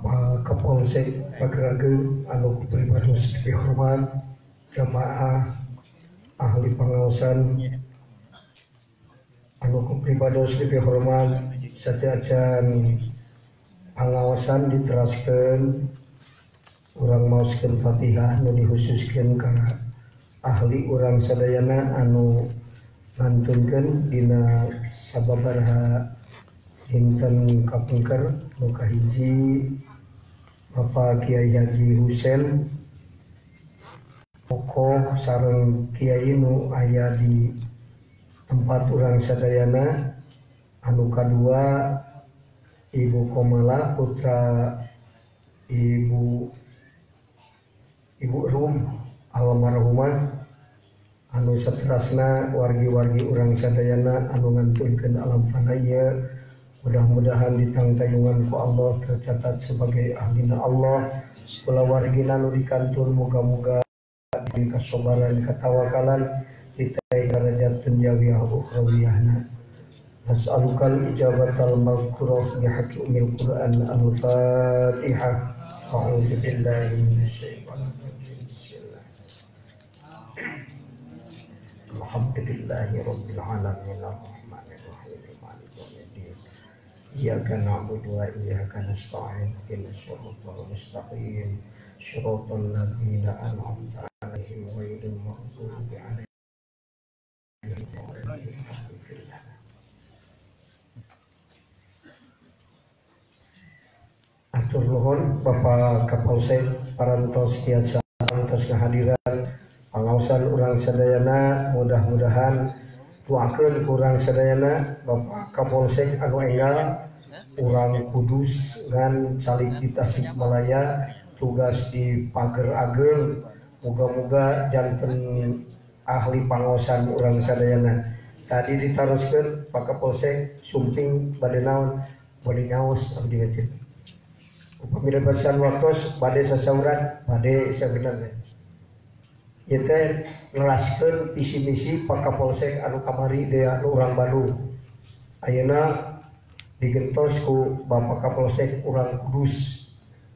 Bapak Kapolsek Pagerage anu kupribados dihormat, jamaah ahli pengawasan anu kupribados dihormat, sajajan pengawasan diteraskeun urang maoskeun Fatihah nu dikhususkeun ka ahli urang sadayana anu ngantunkeun dina sababaraha dinten kapungker nu kahiji Bapak Kiai Haji Husein tokoh sareng kiai nu aya di tempat urang sadayana, anu kadua Ibu Komala putra Ibu Rum almarhumah, anu saterasna wargi-wargi urang sadayana anu ngantunkeun alam fanaya, mudah-mudahan ditangtayungan ku Allah tercatat sebagai ahlina Allah. Kula wargina nu dikantun muga-muga diberi kasabaran katawakalan ditai darajat dunyawiyah ukhrawiyahna. Nas'alukal ijabatal mazkurah bihaqqi umil Qur'an al-Fatihah. A'udzu billahi minasyaitonir rajim. Bismillah. Alhamdulillahi rabbil alamin arrahmanir rahim maliki yaumiddin. Iyyaka na'budu wa iyyaka nasta'in. Ihdinas siratal mustaqim. Shiratal ladzina an'amta 'alaihim ghairil maghdubi 'alaihim waladdallin. Atur nuhun Bapak Kapolsek parantos tiasa parantos kehadiran pangaosan urang sadayana, mudah-mudahan doakeun urang sadayana Bapak Kapolsek anu enggal urang Kudus ngan calik di Tasikmalaya tugas di Pager Ageng, muga-muga janten ahli pangaosan urang sadayana tadi ditaroskeun Pak Kapolsek sumping bade naon bade ngaos abdi wajib upami lebasan waktos bade sasauran bade sabenerna ieu teh nelaskeun visi misi Pak Kapolsek anu kamari teh anu urang Bandung ayeuna digentos ku Bapak Kapolsek urang Kudus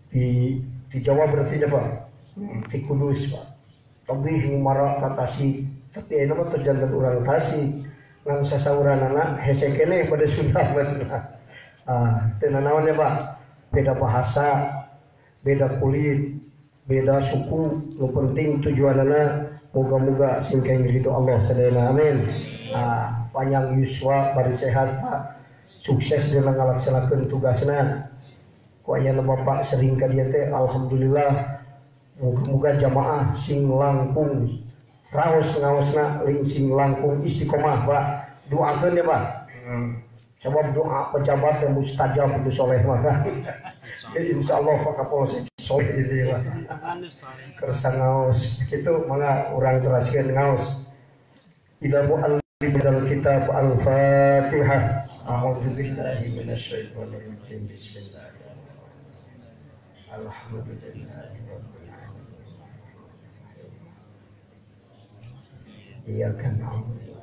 di Jawa berarti ya Pak di Kudus Pak tabih ngumara ka Tasik tapi ayeuna mah terjantan urang Tasik ngan sasauranana hese keneh pada Sunda bacenah teu nanaon ya Pak, beda bahasa, beda kulit, beda suku, nu penting tujuanana moga-moga singkeng ridho Allah sadayana amin. Panjang yuswa bari sehat Pak, sukses dalam ngalaksanakeun tugasna. Ku ayeuna Bapak sering ka dieu teh alhamdulillah, moga-moga jamaah sing langkung raos ngaosna ling sing langkung istiqomah Pak. Doakeun ya Pak. Sebab doa pejabat yang mustajab itu soleh maka jadi insyaallah Pak Kapolsek soleh itu ya kersa ngaos gitu maka orang teraskeun ngaos ila mu'allif dal kitab al-Fatihah. A'udzu billahi minasyaitonir rajim. Bismillahirrahmanirrahim. Alhamdulillahi rabbil alamin. Iyyaka na'budu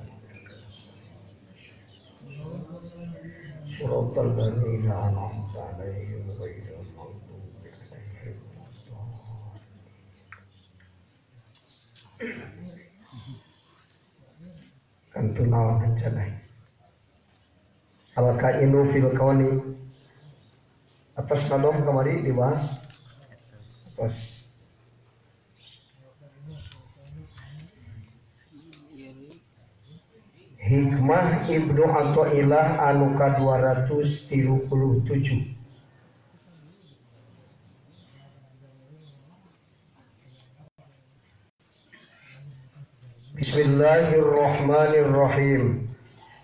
Shiratal ladzina an'amta 'alaihim ghairil maghdubi 'alaihim waladdallin. Kantuna kencanai al-kainu fil kauni atas nadom kemari dibahas atas Hikmah Ibnu Athaillah anu ka 237. Bismillahirrahmanirrahim.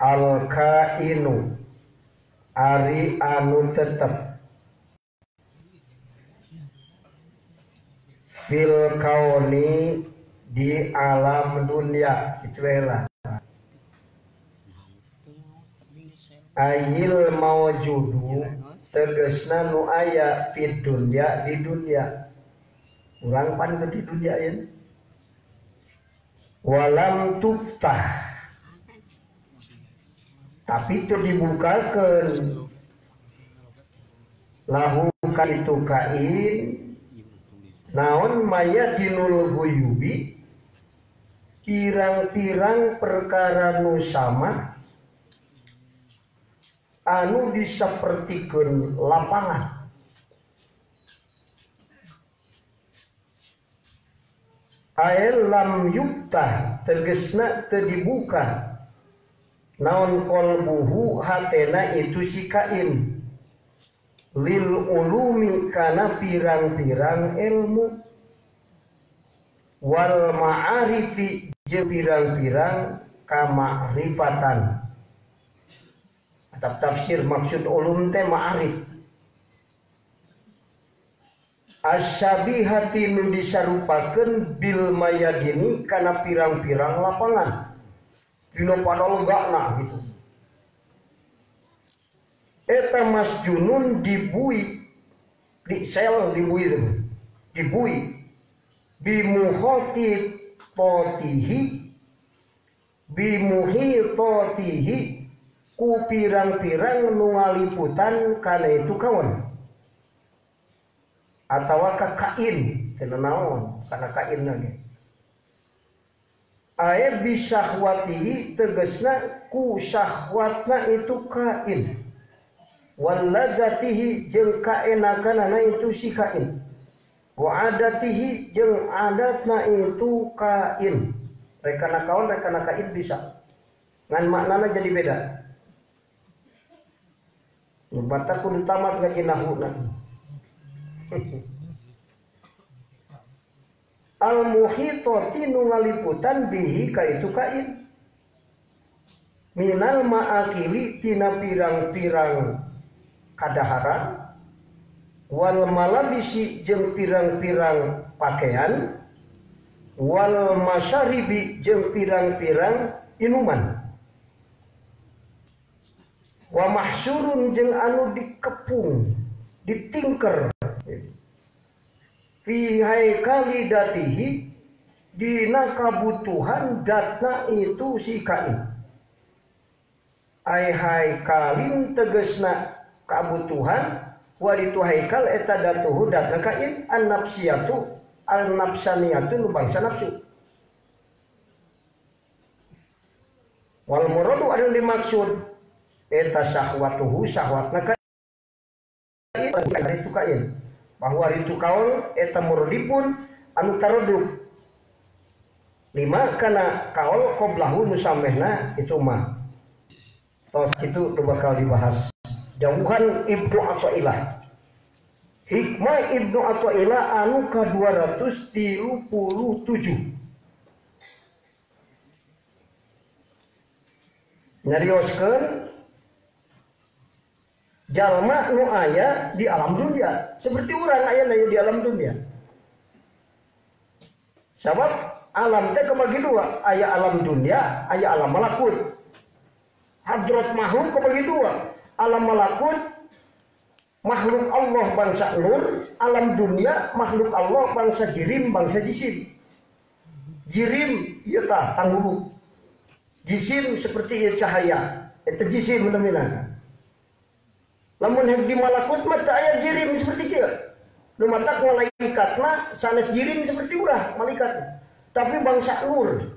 Al-kainu ari anu tetep fil kauni di alam dunia itu lah. Ayil mawjudu tegasna nu aya fid dunya di dunia urang pan di dunia ieu walam tuftah tapi itu dibukakeun lahu itu kain naon maya dinul guyubi pirang-pirang perkara nu sama anu disapertikeun lapangan. Ael lam yukta tegesna teu dibuka naon qalbuhu hatena itu si kain lil ulumi kana pirang-pirang ilmu wal ma'arifi jeung pirang-pirang kamakrifatan. Atap tafsir maksud ulum teh ma'arif asyabihati nu disarupakeun bil mayadini kana pirang-pirang lapangan dina padalegana gitu. Eta masjunun dibui di sel dibui bimuhitotihi ku pirang-pirang nu ngaliputan kana itu kawan atawa ka kain teu naon kana kain lagi ae bisahwatihi tegasna ku syahwatna itu kain waladzatihi jeung kaenakanana itu si kain wa adatihi jeung adatna itu kain rekana kaon rekana kain bisa ngan maknana jadi beda nubata kudu tamat ngaji nahuna al-muhitoti nu ngaliputan bihi ka itu kain minal ma'akili tina pirang-pirang kadaharan wal malabisi jeung pirang-pirang pakaian wal masyaribi jeung pirang-pirang inuman wa mahsyurun jeung anu dikepung ditingker fi haikali datihi dina kabutuhan datna itu si kain ai haikalin tegesna kabutuhan walitu haikal eta datuhu datna kain an-nafsiyatu al-nafsaniyatu nu bangsa nafsu wal muradu anu dimaksud eta syahwatuhu syahwatna kain itu kain bahwa itu kaul eta muradipun anu taraduk lima kana kaul qoblahu nusamehna itu mah tos itu bakal dibahas jauhan Ibnu Athaillah hikmah Ibnu Athaillah anu ka 237 nyarioskeun jalma nu aya di alam dunia seperti urang aya di alam dunia. Sabab alam teh kebagi dua, aya alam dunia, aya alam malakut. Hadrat makhluk kebagi dua, alam malakut makhluk Allah bangsa nur, alam dunia makhluk Allah bangsa jirim, bangsa jisim. Jirim ieu tah tanggulu. Jisim seperti ieu cahaya, eta jisim namina. Lamun di malakut mah teu aya jirim seperti kieu. Nu matak malaikat mah sanes jirim seperti urang malaikat. Tapi bangsa nur.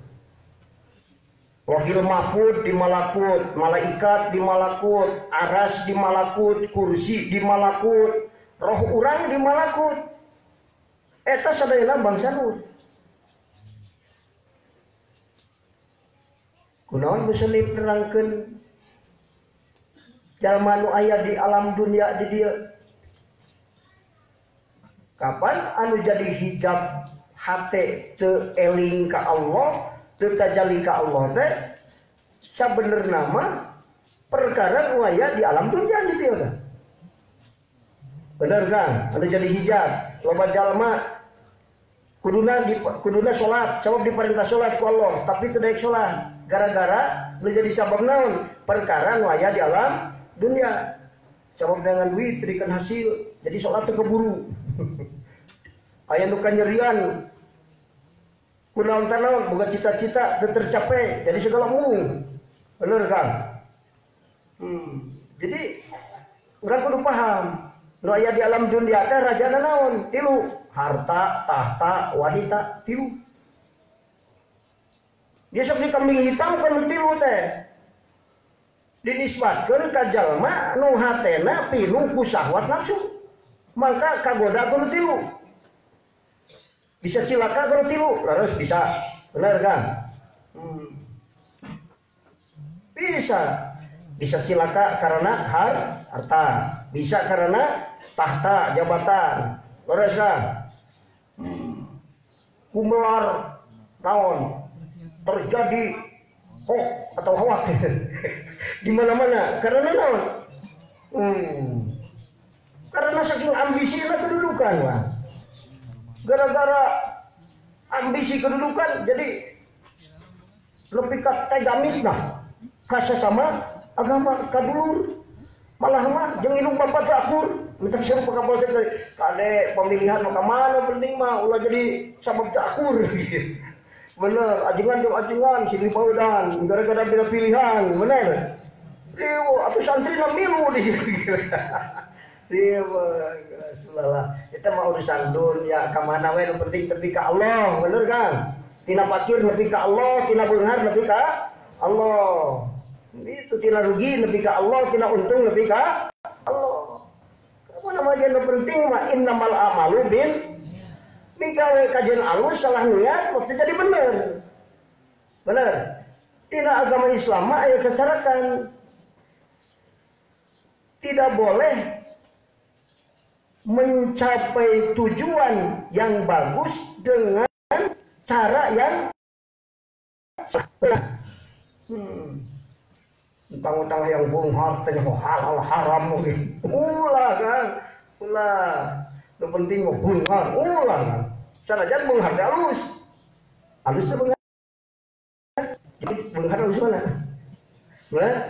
Wakil mahfud di malakut, malaikat di malakut, aras di malakut, kursi di malakut, roh urang di malakut. Eta sadayana bangsa nur. Kunaon bisa diterangkeun jalma nu aya di alam dunia di dieu kapan anu jadi hijab hate teu eling ka Allah teu tajalli ka Allah teh sabenerna mah perkara nu aya di alam dunia di dieu kan bener kan anu jadi hijab loba jalma kuduna salat sabab diperintah salat ku Allah tapi teu daek salat gara-gara nu jadi sabab naon perkara nu aya di alam dunia sabab dengan duit berikan hasil jadi sholat keburu aya nu kanyerian kunaon tanaon boga cita-cita teu tercapai jadi segala mung bener kan jadi urang kudu paham Nu aya di alam dunia teh rajana naon? 3. Harta, tahta, wanita, 3. Dia sok di kambing hitam kan 3 teh. Dinisbatkeun ka jalma nu hatena pinuh ku syahwat nafsu. Maka kagoda ku 3. Bisa cilaka ku 3, laras bisa. Benar kan? Bisa cilaka karena harta, bisa karena tahta jabatan, beres kan? Kumlar naon terjadi hoax atau khawatir di mana-mana karena naon? Karena saking ambisi kedudukan, wah. Gara-gara ambisi kedudukan jadi lebih ke tegamit nah. Kasa sama agama kadulur malah mah jeung indung bapak akur minta disuruh ke Kapolsek kade pemilihan maka mana penting mah ulah jadi sabab akur bener ajengan jeung ajengan silih paudan gara-gara beda pilihan bener riu atuh santri na milu di situ riu sulalah eta mah urusan dunia ka mana we nu penting nepi ka Allah bener kan tina fakir nepi ka Allah tina beunghar nepi ka Allah. Itu tina rugi nepi ka Allah, tina untung nepi ka Allah. Apa namanya yang penting mah innamal amalu bin migawe kajian alus salah niat waktu jadi bener. Bener. Tina agama Islam mah aya cacarakan. Tidak boleh mencapai tujuan yang bagus dengan cara yang utang-utang yang bunghar teh halal haram mungkin ulah kan ulah yang penting mah bunghar ulah kan sanajan bunghar teh halus teh bunghar jadi bunghar halus mana nah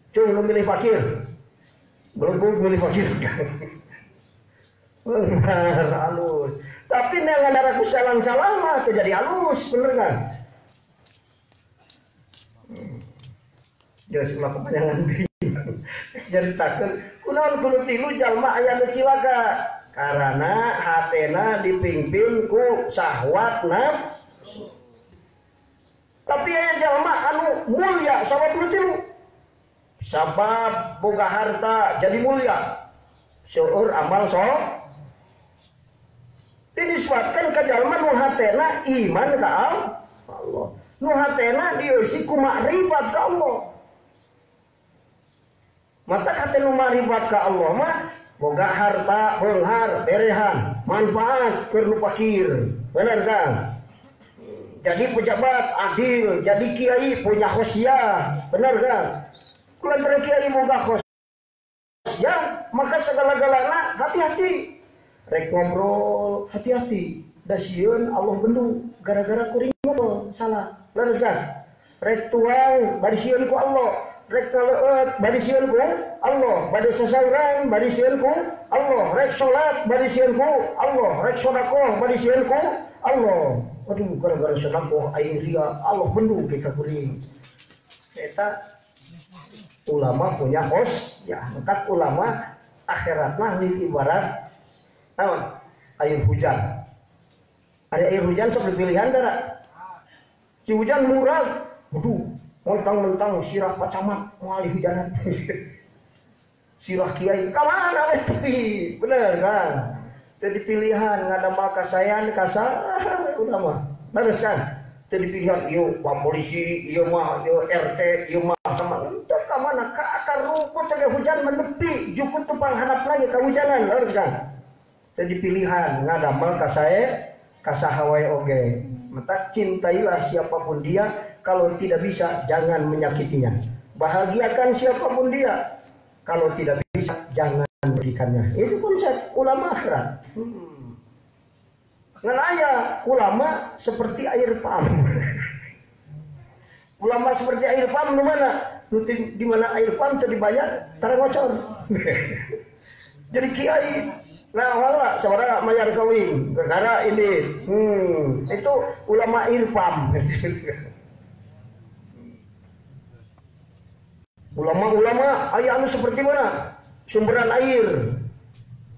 cung nu milih fakir belum milih fakir bunghar halus tapi dengan darah kusalan-salan mah terjadi halus bener kan. Jelas mah kepanjangan jadi takut kunaon kudu tilu jalma aya nu cilaka karena hatena dipimpin ku syahwat nafsu tapi aya jalma anu mulia sabab kudu tilu sabab boga harta jadi mulia syukur amal dinisbatkan ke jalma nu hatena iman ka Allah nu hatena dieusi ku makrifat ka Allah. Mata kata nu marifat ka Allah mah boga harta, beunghar, berehan, manfaat keur nu fakir. Benar kan? Jadi pejabat adil, jadi kiai punya khosyah. Benar kan? Kulantaran kiai boga khosyah, maka segala-galana hati-hati. Rek ngobrol, hati-hati. Da sieun Allah bendung gara-gara kuring ngobrol salah. Leres kan? Rek tuang bari sieun ku Allah. Rek ngaleut bari sieun ku Allah, bari sasauran bari sieun ku Allah, rek salat bari sieun ku Allah, rek sedekah bari sieun ku Allah. Aduh gara-gara sedekah aing ria Allah bendung kita kuring. Eta ulama punya hos ya, maka ulama akhiratna ibarat naon? Air hujan. Ada air hujan sok dipilihan dara. Si hujan murah, waduh mentang-mentang sirah pacamat mengalih hujanan sirah kiai kamana tapi bener kan jadi pilihan ngada maka sayan kasar ulama beres kan jadi pilihan iyo pak polisi iyo mah iyo RT iyo mah sama untuk kamana ka akar rumput teh hujan menepi jukut tupang hanap lagi kehujanan beres kan jadi pilihan ngada maka saya kasahawai oge maka cintailah siapapun dia. Kalau tidak bisa, jangan menyakitinya. Bahagiakan siapapun dia. Kalau tidak bisa, jangan berikannya. Itu konsep ulama akhirat. Ngan aya ulama seperti air pam. Ulama seperti air pam di mana? Di mana air pam itu dibayar, tarangocor. Jadi kiai, nah wala seorang mayar kawin, negara ini, itu ulama air pam. Ulama-ulama ayah anu seperti mana? Sumberan air.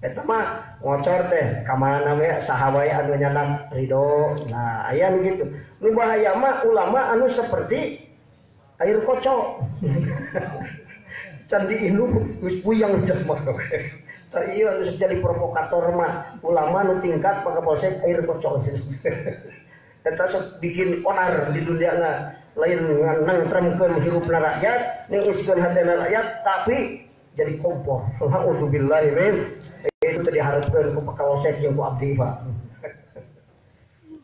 Eta mah ngocor teh ka mana we saha wae anu nyanak ridho. Nah, aya gitu. Nu bahaya mah ulama anu seperti air kocok. Candi inu geus puyeng jelema. Tah ieu anu jadi provokator mah ulama nu tingkat Kapolsek air kocok. Eta sok bikin onar di duniana lain nangtremkeun hirupna rakyat, ngeuskeun hatena rakyat tapi jadi kompor. Alhamdulillah men. Itu tadi diharapkan ku Kapolsek jeung ku abdi Pak.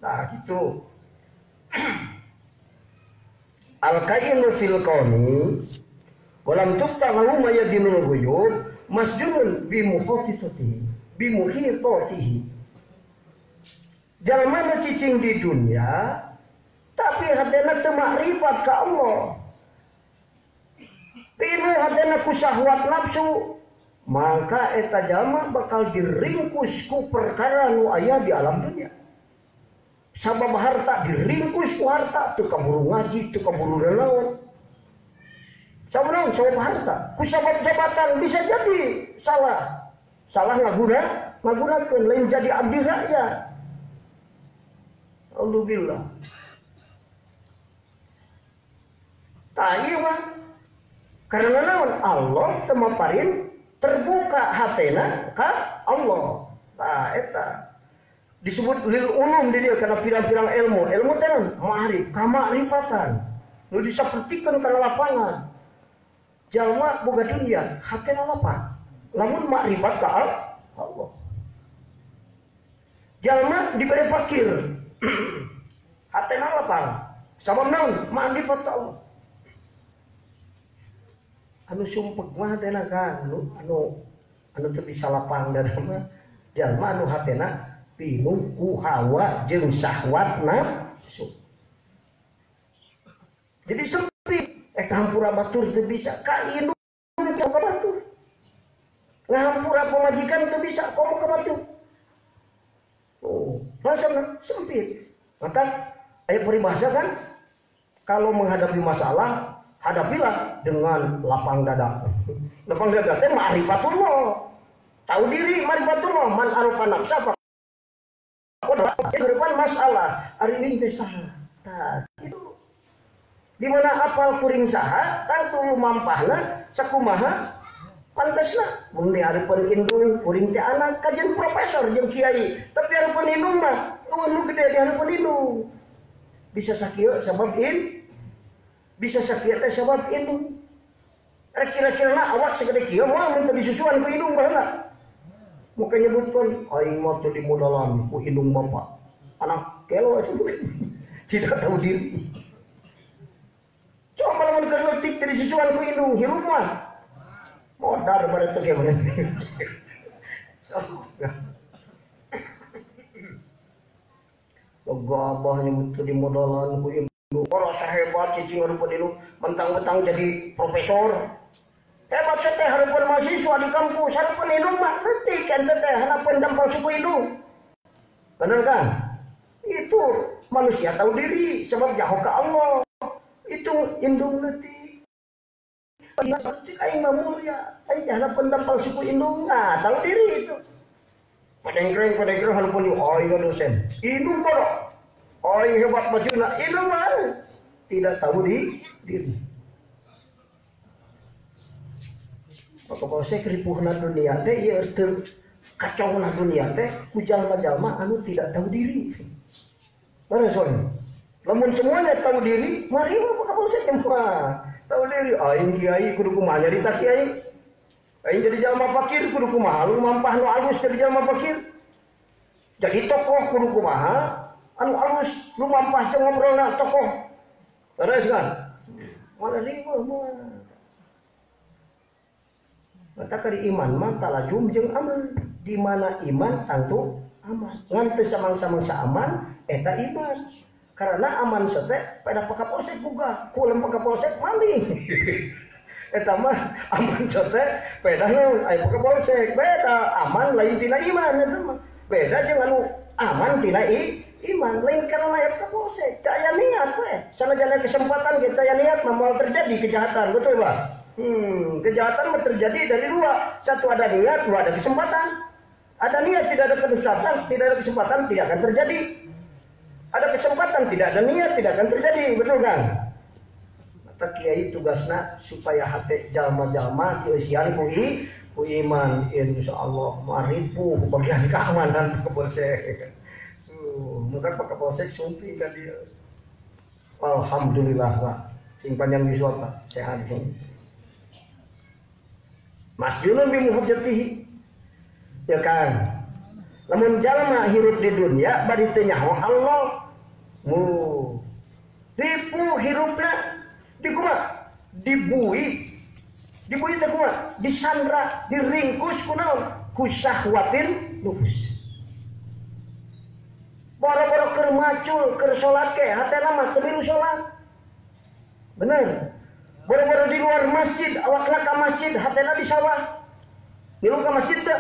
Nah, gitu. Al-qayyim fil qawmi walam tuqtahu ma yadinul ghuyub masjurun bi muhitatihi. Jalma nu cicing di dunia tapi hatena teu makrifat ka Allah. Pinu hatena ku syahwat nafsu, maka eta jalma bakal diringkus ku perkara nu aya di alam dunia. Sabab harta diringkus ku harta, teu kaburu ngaji, teu kaburu naon. Sabab harta, ku sabab jabatan bisa jadi salah ngagunakeun lain jadi abdi rakyat. Alhamdulillah. Mah karena naon Allah temaparin terbuka hatena ka Allah. Nah, eta disebut lil ulum di dia karena pirang-pirang ilmu teh ma'rif, kamakrifatan. Nu disapertikeun kana lapangan. Jalma boga dunia, hatena lapang. Lamun makrifat ka Allah. Jalma diberi fakir. Hatena lapang. Sabab naon? Makrifat ka Allah. Anu sumpek mah hatena kan anu teu bisa lapang dan mah jalma anu hatena bingung ku hawa jeung syahwat nafsu. Jadi sempit hampura batur teu bisa ka indung ka batur. Ngahampura pamajikan teu bisa komo ka batur. Oh, rasana sempit. Maka aya peribahasa kan kalau menghadapi masalah hadapilah dengan lapang dada. Lapang dada teh ma'rifatullah. Tahu diri ma'rifatullah, man alfa nafsa fa depan masalah ari ini saha. Tah, itu di mana apal kuring saha, tangtu lumampahna sakumaha pantesna. Mun dihareupeun indung kuring teh anak kajian profesor jeung kiai, tapi hareupeun indung mah nu gede dihareupeun indung. Bisa sakieu sabab bisa sakit teh sabab indung. Kira-kira awak segede kieu moal minta disusuan ku indung baheula. Muka nyebutkan aing mah teu dimodalan ku indung bapak. Anak kelo tidak tahu diri. Coba lamun keur leutik teu disusuan ku indung hirup mah. Modar pada teu gimana. Logo abah nyebut teu dimodalan ku indung. Rasa hebat cicing hareupeun indung mentang-mentang jadi profesor. Hebat teh hareupeun mahasiswa di kampus, hareupeun indung mah leutik ente teh hanapeun dampal suku indung. Bener kan? Itu manusia tahu diri sebab jauh ke Allah. Itu indung leutik. Cik aing mah mulia, aing hanapeun dampal suku indung. Nah, tahu diri itu. Padengkreng hareupeun aing dosen. Indung bodoh. Oh yang hebat bajuna, itu mah tidak tahu diri. Maka bahwa saya keripuhna dunia teh, ia kacau na dunia teh, jalma-jalma anu tidak tahu diri. Mana soalnya? Lamun semuanya tahu diri, mari apa kalau saya cuma tahu diri. Aing kiai kudu kumaha nyarita kiai. Aing jadi jalma fakir kudu kumaha, lu mampah nu alus jadi jalma fakir. Jadi tokoh kudu kumaha. Anu alus lu mampah jeung ngobrolna tokoh. Terus kan? Malah riweuh mah. Mata kari iman mah talajum jeung aman. Di mana iman tentu aman. Ngan teu samang-samangsa aman eta iman. Karena aman teh pada Kapolsek boga, ku lem Kapolsek maling. Eta mah aman teh pada aya Kapolsek beda aman lain tina iman eta mah. Beda jeung anu aman tina iman lain karena ayat Kapolsek caya niat sanajan kesempatan kita caya niat mau terjadi kejahatan, betul Pak? Kejahatan terjadi dari dua, satu ada niat, dua ada kesempatan. Ada niat, tidak ada kedustaan, tidak ada kesempatan, tidak akan terjadi. Ada kesempatan, tidak ada niat, tidak akan terjadi, betul kan? Maka kiai tugasna supaya hati jalma-jalma diusian ku iman, insya Allah maripu bagian keamanan Kapolsek. Maka Pak Kapolsek sumpi kan dia. Alhamdulillah Pak, sing panjang di Pak, sehat sing. Masjidun bi muhajjatihi. Ya kan? Lamun jalma hirup di dunia bari teu nyaho Allah. Ripu hirupna dikumat, dibui teh kumaha? Disandra, diringkus kunaon? Ku syahwatin nufus. Boro-boro keur macul, keur salat ke, hatena mah teu milu salat. Bener. Boro-boro di luar masjid, awakna ka masjid, hatena di sawah. Milu ka masjid teu?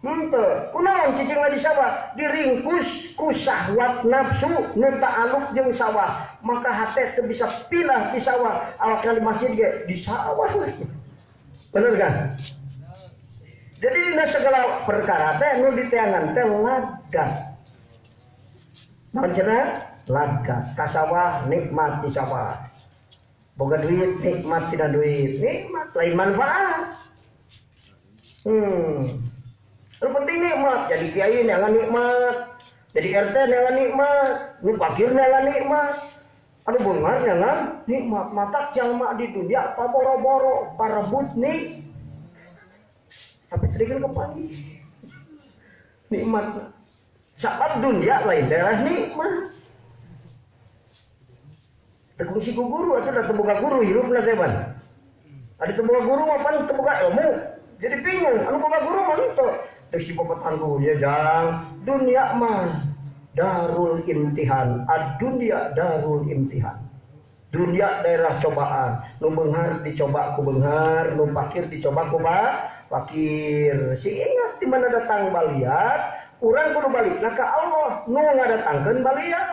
Henteu. Kunaon cicingna di sawah? Diringkus ku syahwat nafsu nu ta'alluq jeung sawah. Maka hate teu bisa pindah di sawah. Awakna di masjid ge di sawah. Bener kan? Jadi dina segala perkara teh nu diteangan teh ladda. Naon cenah? Ladda. Ka sawah nikmat di sawah. Boga duit nikmat tina duit. Nikmat lain manfaat. Yang penting nikmat, jadi kiai neangan nikmat, jadi RT neangan nikmat, nu fakir neangan nikmat, anu beungar neangan nikmat. Mata jalma di dunia apa boro-boro parebut nih, tapi terikan kepani nikmat. Saat dunia lain daerah nikmat. Tegusi ku guru atau dah terbuka guru hirup na teh ban. Ada terbuka guru apa terbuka ilmu, jadi bingung. Anu boga guru mah itu. Terus dipopotangku ya jang, dunia mah darul imtihan, dunia darul imtihan. Dunia daerah cobaan, nu beunghar dicoba ku beunghar, nu fakir dicoba ku fakir. Si ingat di mana datang baliat, urang kudu balikna ka Allah, nu ngadatangkeun baliat.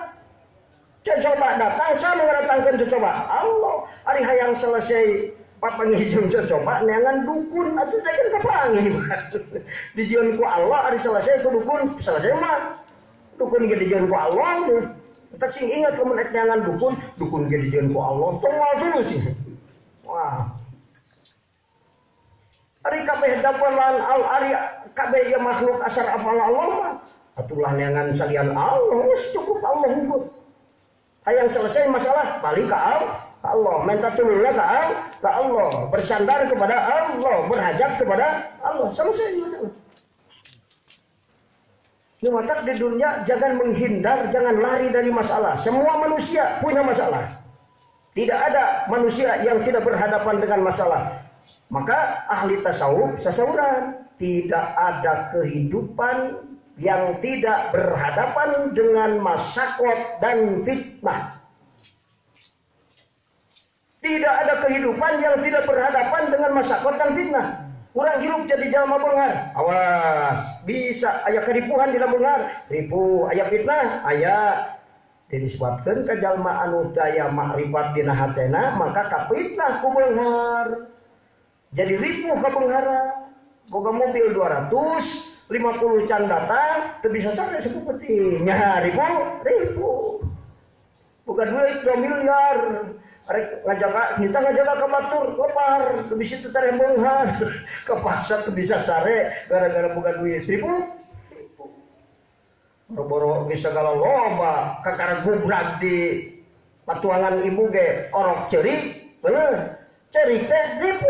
Coba datang, saya ngadatangkeun coba Allah. Ari hayang selesai papangijung coba neangan dukun atau jangan kapangi dijieun ku Allah ari selesai ku dukun selesai mah dukun ge dijieun ku Allah kita sing ingat lamun neangan dukun ge dijieun ku Allah tong moal dulu sih. Wah ari kabeh dapalan al ari kabeh ya makhluk asar afal Allah mah atulah neangan salian Allah wis cukup Allah hukum hayang selesai masalah balik ke Allah, minta tolongnya ke Allah, bersandar kepada Allah, berhajat kepada Allah, selesai masalah. Nyumatak di dunia jangan menghindar, jangan lari dari masalah. Semua manusia punya masalah. Tidak ada manusia yang tidak berhadapan dengan masalah. Maka ahli tasawuf tasawuran, tidak ada kehidupan yang tidak berhadapan dengan masyakot dan fitnah. Tidak ada kehidupan yang tidak berhadapan dengan masyakot dan fitnah. Urang hidup jadi jalma beunghar. Awas, bisa aya keripuhan di dalam beunghar. Ripu, aya fitnah, aya disebabkeun ka jalma anu daya makrifat dina hatena, maka kapitnah ku beunghar. Jadi ripuh ka beunghara. Boga mobil 250 can datang, teu bisa sare sakupeting. Nya ripuh. Boga duit 2 miliar. Arek ngajaga ke batur lepar teu bisa teu tare beunghar ke pasar teu bisa sare gara-gara boga duit ribu boro-boro geus sagala loba kakara gubrak di patuangan ibu ge orok ceurik bener ceurik teh ribu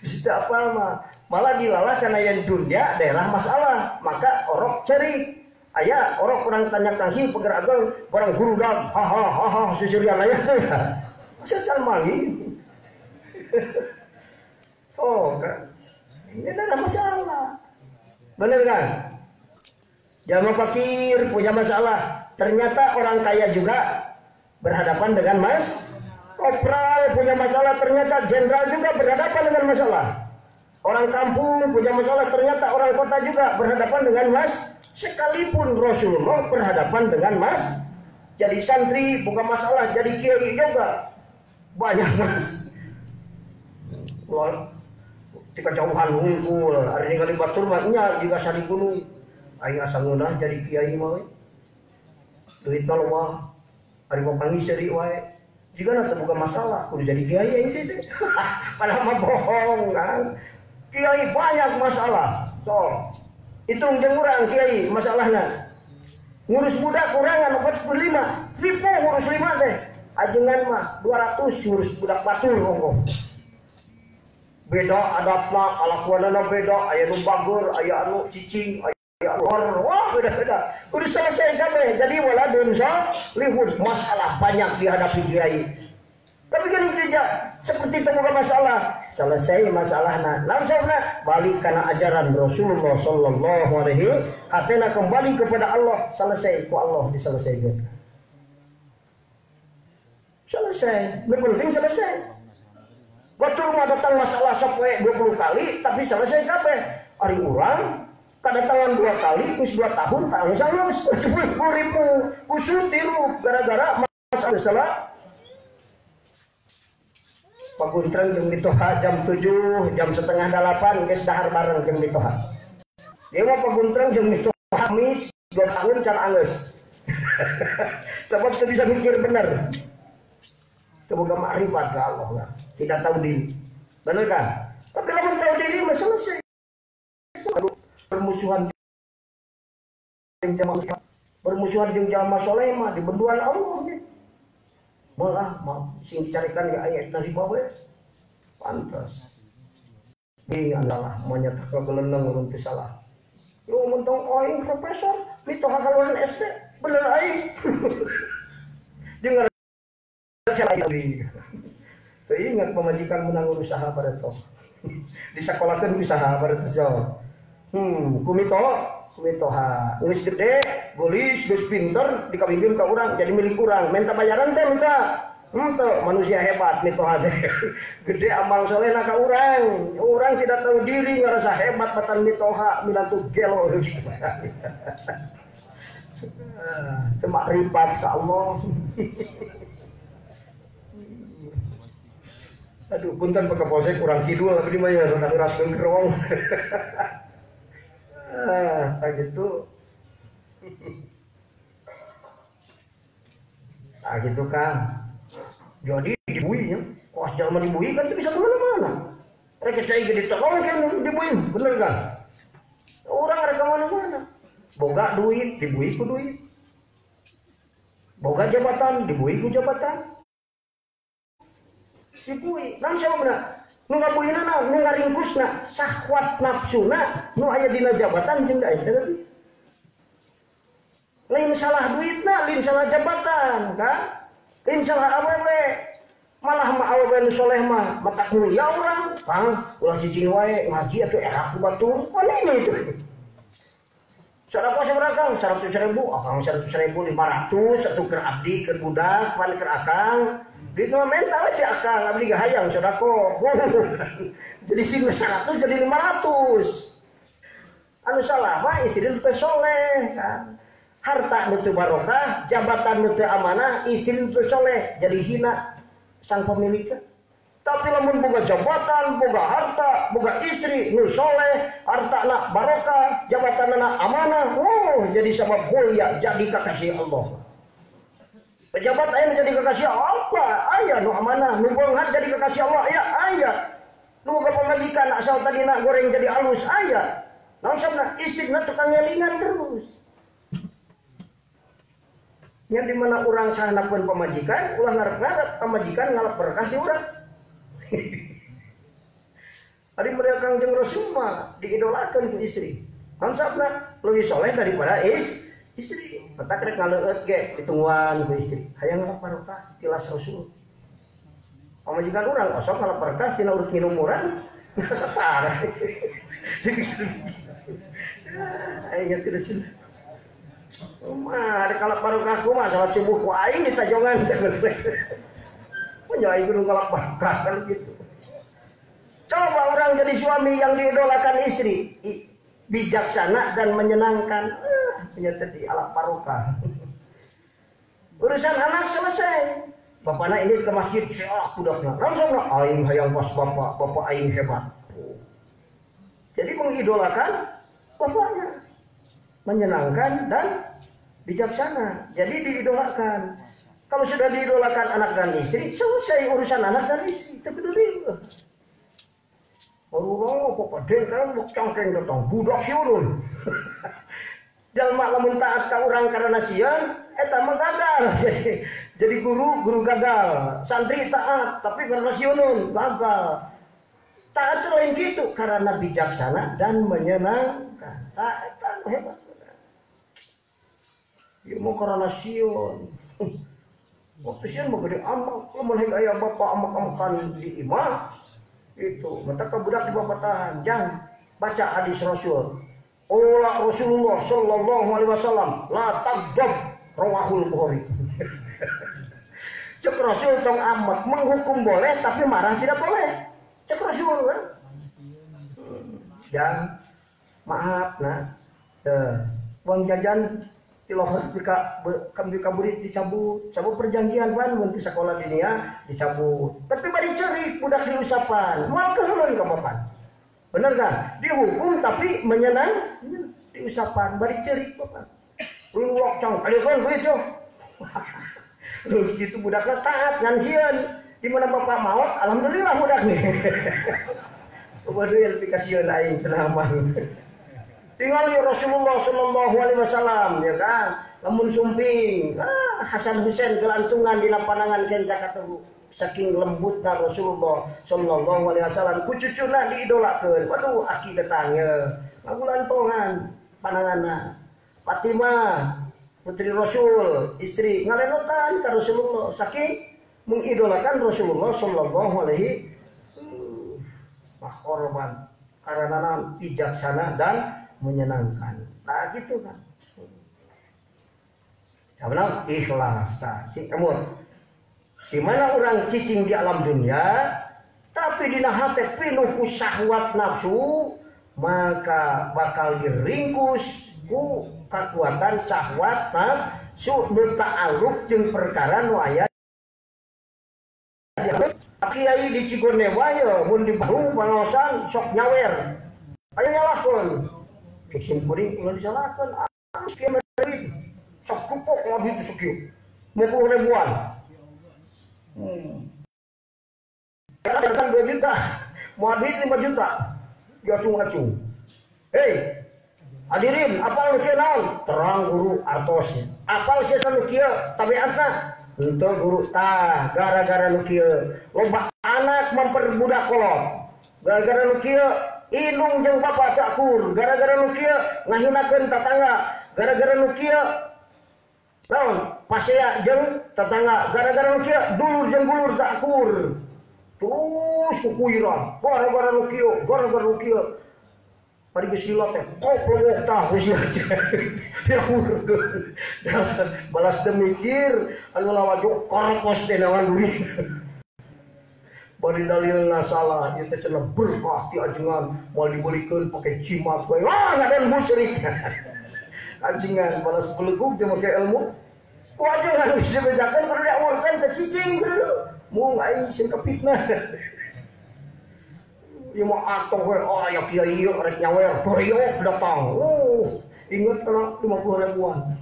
bisa apa mah malah dilalah kana yang dunia daerah masalah maka orok ceurik. Aya orang kurang tanya kasih peger agel barang guru dah ha sisirian aya teh secan mangi oh kan ini ada masalah bener kan jangan fakir punya masalah ternyata orang kaya juga berhadapan dengan kopral punya masalah ternyata jenderal juga berhadapan dengan masalah orang kampung punya masalah ternyata orang kota juga berhadapan dengan sekalipun Rasulullah berhadapan dengan jadi santri bukan masalah, jadi kiai juga banyak di kejauhan unggul hari ningali batur mah nya juga sadi gunung aing asa ngeunah jadi kiai mah we duit mah loba ari papangi seri wae jika nanti bukan masalah kudu jadi kiai aing sih padahal mah bohong kan kiai banyak masalah so hitung jeung urang kiai masalahna ngurus budak kurangan 45 ribu ngurus 5 teh ajengan mah 200 ngurus budak batur monggo beda adatna kalakuanana beda aya nu bagur aya anu cicing aya anu wah beda-beda kudu selesai kabeh jadi waladun salihun masalah banyak dihadapi kiai tapi kan tidak seperti itu bukan masalah selesai masalahna langsungna balik kana ajaran Rasulullah sallallahu alaihi hatena kembali kepada Allah selesai ku Allah diselesaikan selesai penting selesai batur mah datang masalah sampai 20 kali tapi selesai kabeh ari urang kadatangan 2 kali geus 2 tahun tang salus 10.000 kusut tiru gara-gara masalah paguntrang jeung ditoha jam 7 jam setengah 8 geus dahar bareng jeung ditoha dia mah paguntrang jeung ditoha Kamis 2 tahun can anggeus sebab teu bisa mikir bener semoga makrifat ke Allah lah. Tidak tahu diri benar kan tapi kalau tahu diri mah selesai bermusuhan jeung jamaah soleh mah di benduan Allah malah mau sing dicarikan ke ayat dari bawah pantas ini adalah monyet kegelendang ulun teu salah yo mentong aing profesor mitoha kaluan ST bener aing jeung ingat pemajikan menang usaha pada toh di sekolahkan usaha pada toh kumitoha geus gede gelis geus pinter dikawinkeun ka urang jadi milik urang minta bayaran teh minta manusia hebat mitoha teh gede amal solehna ka urang tidak tahu diri ngarasa hebat batan mitoha milantu gelo cuma ribat ka Allah aduh punten pakai polsek kurang kidul tapi di mana udah ngeraskeun kerong kayak gitu gitu kan jadi dibui ya wah jangan dibui kan itu bisa kemana-mana mereka cai gede tolong kan dibui bener kan orang mereka mana-mana boga duit dibui ku duit boga jabatan dibui ku jabatan dibui langsung benar nu ngabuinana nu ngaringkusna sahwat nafsuna nu aya dina jabatan jeung da eta lain salah duitna lain salah jabatan kan lain salah awewe malah mah awewe nu soleh mah matak mulia urang pang ulah cicing wae ngaji atuh erak batur ini itu sadaqah sabarang 100.000 akang 100.500 atuh keur abdi keur budak pan keur akang duit mah mental aja akang abdi gahayang sodako jadi sing 100 jadi 500 anu salah mah istri teu soleh kan harta nu teu barokah jabatan nu teu amanah istri teu soleh jadi hina sang pemiliknya tapi lamun boga jabatan boga harta boga istri nu soleh hartana barokah jabatanna amanah jadi sabab mulia jadi kekasih Allah pejabat aya jadi kekasih Allah aya nu amanah nu beunghar jadi kekasih Allah aya nu boga pamajikan asal tadina goreng jadi alus aya naon sabna istrina tukang ngelingan terus yang dimana orang sahana pun pemajikan ulah ngarep-ngarep pamajikan ngalap berkah di urang hari mereka kangjeng Rasul mah diidolakan ku istri naon sabna leuwih soleh daripada istri petak rek ngaleueut ge ditungguan ku istri hayang ngalap barokah tilas Rasul pamajikan urang osok ngalap berkah tina urut nginum urang satara aya tidak sih mah ada kalap barokah kumaha salat subuh ku aing di tajongan menjadi guru kalap barokah kan gitu. Coba orang jadi suami yang diidolakan istri bijaksana dan menyenangkan ternyata di alat barokah. Urusan anak selesai. Bapaknya ini ke masjid, budaknya langsung aing hayang pas bapak aing hebat. Jadi mengidolakan bapaknya, menyenangkan dan bijaksana. Jadi diidolakan. Kalau sudah diidolakan anak dan istri, selesai urusan anak dan istri. Tapi dulu orang kok kan cangkeng datang budak siurun. Jalma lamun taat ka urang karena sieun eta mah gagal. Jadi guru gagal, santri taat tapi karena sieun gagal. Taat selain gitu karena bijaksana dan menyenangkan. Taat hebat. Dia mau karena sieun. Waktu sieun mah gede amak, lamun hayang aya bapak amak-amakan di imah. Itu, maka budak di bapak tahan, jangan baca hadis Rasul. Olah Rasulullah Sallallahu Alaihi Wasallam, la taghdab, rawahul Bukhari. Cek Rasul tong amat menghukum boleh, tapi marah tidak boleh. Cek Rasul kan? Jangan maaf, nah, uang jajan tilohor kami kaburit dicabut, cabut perjanjian kan nanti sekolah dunia dicabut. Tapi bari ceri budak diusapan, mal keheuleuan ka bapak. Bener kan? Dihukum tapi menyenang diusapan bari ceri bapak. Ulok cang kalian begitu. Terus gitu budaknya taat ngan sieun. Di mana bapak maut, alhamdulillah budak nih. Kemudian dikasih aing selamat. Tinggal ya Rasulullah Sallallahu Alaihi Wasallam ya kan, lamun sumping, Hasan Husain gelantungan di panangan kenca katuh saking lembutna Rasulullah Sallallahu Alaihi Wasallam, ku cucuna diidolakeun. Waduh, aki datangnya, ngagulantongan pananganna. Fatimah putri Rasul, istri ngalenotan ka Rasulullah saking mengidolakan Rasulullah Sallallahu Alaihi Wasallam. Karena bijaksana dan menyenangkan. Nah gitu kan. Ya benar, ikhlas. Kamu di mana orang cicing di alam dunia, tapi di hati penuh ku syahwat nafsu, maka bakal diringkus ku kekuatan syahwat nafsu nu ta'alluq jeung perkara nu aya. Kiai di Cigonewa ya mun di Bandung pangaosan sok nyawer. Ayo nyalakeun. Kesin kuring ulah disalahkeun. Harus kieu duit. Sok kupok lagi itu sekieu. 50 ribuan. Kan 2 juta. Mau duit 5 juta. Diacung-acung. Hei, hadirin, apal kieu naon? Terang guru artos. Apal sia nu kieu tabiatna? Untuk guru tah gara-gara nu kieu loba anak memperbudak kolot. Gara-gara nu kieu indung jeung bapak cakur, gara-gara nu kieu ngahinakeun tetangga, gara-gara nu kieu naon pasea jeung tetangga, gara-gara nu kieu dulur jeung gulur cakur. Terus kukuiran, gara-gara nu kieu pari geus silot teh koplok tah geus aja. Balas demikir anu lawajo korpos teh naon duit. Bari dalilna salah ieu teh cenah berkah ti ajengan moal dibelikeun pake cimat we. Wah ngaden musyrik. Ajengan balas belegug teh make ilmu. Wajah kan bisa bejakeun kudu diaurkeun teh cicing kudu. Mung aing sing kepitnah. Ieu mah atoh we aya kiai ieu rek nyawer boreok datang. Ingat kena 50 ribuan.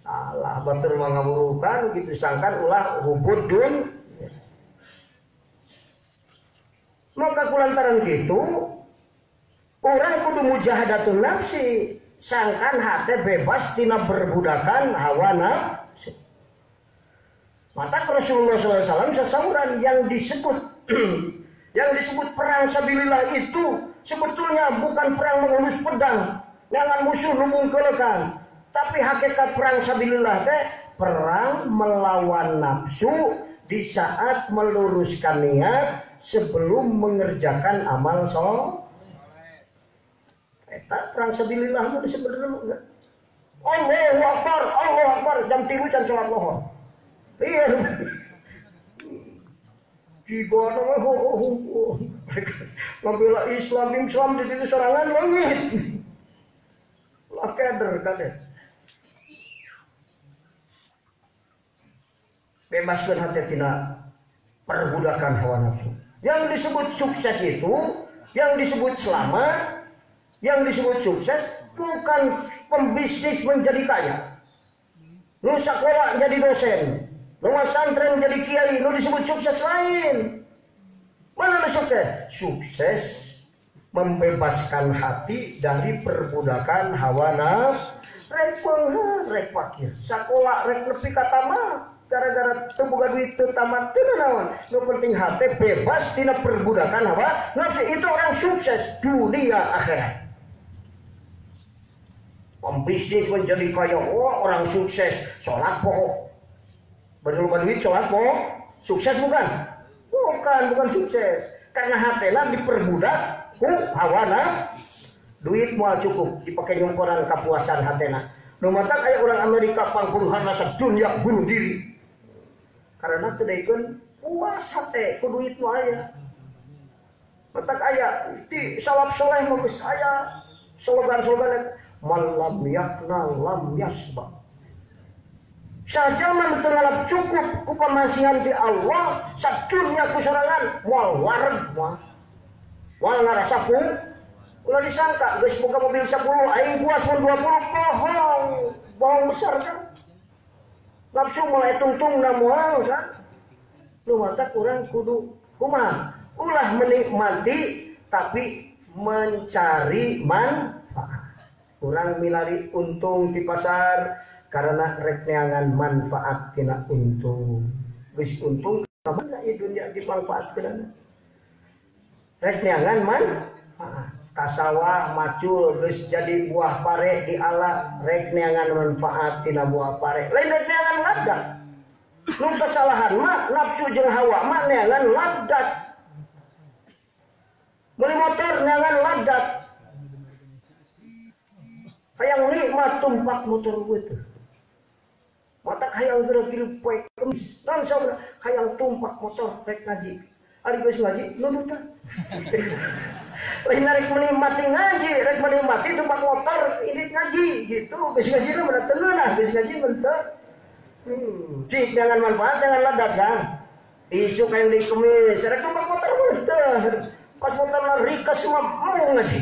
Salah batur mah ngaburukan gitu sangkan ulah hubud dun. Maka kulantaran gitu orang kudu mujahadatun nafsi, sangkan hati bebas tina berbudakan hawa nafsu. Mata Rasulullah SAW sesauran yang disebut perang sabilillah itu sebetulnya bukan perang mengelus pedang dengan musuh numungkelekan, tapi hakikat perang sabilillah teh perang melawan nafsu di saat meluruskan niat sebelum mengerjakan amal soleh. Eta perang sabilillah itu sebenarnya Allahu Akbar jam 3 can salat lohor. Iya. Jika nama membela Islam di sini serangan langit. Lah kader. Bebaskan hati tina perbudakan hawa nafsu. Yang disebut sukses itu Yang disebut selamat, yang disebut sukses bukan pembisnis menjadi kaya. Nu sekolah jadi dosen, nu santren jadi kiai, nu disebut sukses lain. Mana nu sukses? Sukses membebaskan hati dari perbudakan hawa nafsu. Rek fakir, sekolah rek nepi ka tamat, gara-gara teu boga duit teu tamat teu naon. Nu penting hati bebas tina perbudakan hawa nafsu. Itu orang sukses dunia akhirat. Pembisnis menjadi kaya, orang sukses, sholat pokok. Berlupa duit sholat pokok, sukses bukan? Bukan sukses. Karena hatilah diperbudak, hawa nafsu. Duit moal cukup, dipakai nyongkoran kepuasan hatena. Numatak aya orang Amerika pangpuluhan rasa dunia bunuh diri. Karena kedaikeun puas hate ku duit moal aya. Matak aya ti salaf soleh mah geus aya slogan-slogan man lam yakna lam yasba. Saja man teu ngalap cukup ku pamasihan ti Allah sadunya ku sorangan moal wareg moal ngarasa ku ulah disangka geus boga mobil 10 aing puas mun 20 bohong besar kan. Nafsu mulai tungtung na moal kan. Nu mata urang kudu kumaha? Ulah menikmati tapi mencari manfaat. Urang milari untung di pasar karena rek neangan manfaat tina untung. Geus untung kamana ieu dunia dimanfaatkeun. Rek neangan manfaat. Kasawah macul geus jadi buah pare di ala rek neangan manfaat tina buah pare. Lain rek neangan ladak. Nu kesalahan mah nafsu jeung hawa mah neangan ladak. Beli motor neangan ladak. Hayang nikmat tumpak motor gitu. Matak hayang geura-geura poe kemis. Naon saudara hayang tumpak motor rek ngaji. Ari geus ngaji nudutan. Lain rek menikmati ngaji, rek menikmati tumpak motor ini ngaji gitu. Geus ngaji mah bener teunah, geus ngaji menteu. Cik jangan manfaat, jangan ladat kan. Isu kayak di kemis, rek tumpak motor menteu. Pas motor rikas semua mau ngaji.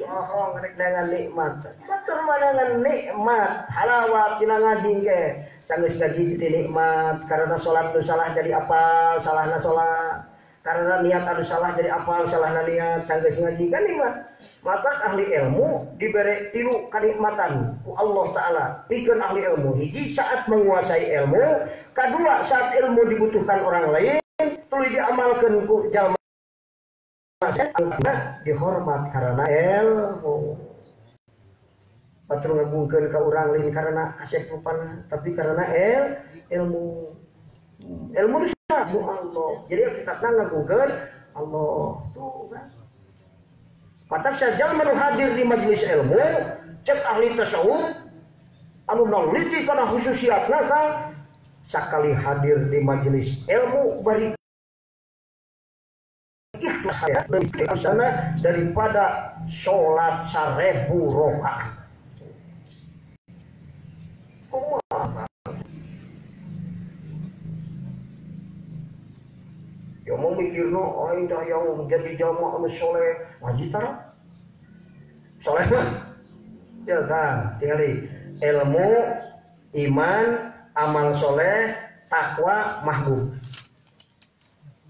Oh, rek dengan nikmat. Motor mah dengan nikmat, halawat tina ngaji ge. Sanggeus ngaji jadi nikmat, karena salat tu salah jadi apal, salahna salat. Karena niat anu salah jadi apal, salahna niat, sanggeus ngaji kan nikmat. Maka ahli ilmu diberi 3 kenikmatan ku Allah Ta'ala. Pikeun ahli ilmu, hiji saat menguasai ilmu, kedua saat ilmu dibutuhkan orang lain, tuluy diamalkeun ku jalma dihormat karena ilmu. Batur ngagungkeun ka urang lain karena kasepupana, tapi karena ilmu. Ilmu ku Allah. Jadi kita ngagungkeun Allah tuh kan. Matak sajal manu hadir di majelis ilmu, cek ahli tasawuf anu naliti kana khususiatna kan sakali hadir di majelis ilmu bari ikhlas lebih sana daripada sholat 1000 rakaat. Yang mau mikirno, dah yang jadi jamaah anu soleh, ngaji tara, soleh mah, ya kan, tinggali ilmu, iman, amal soleh, takwa, mahbub.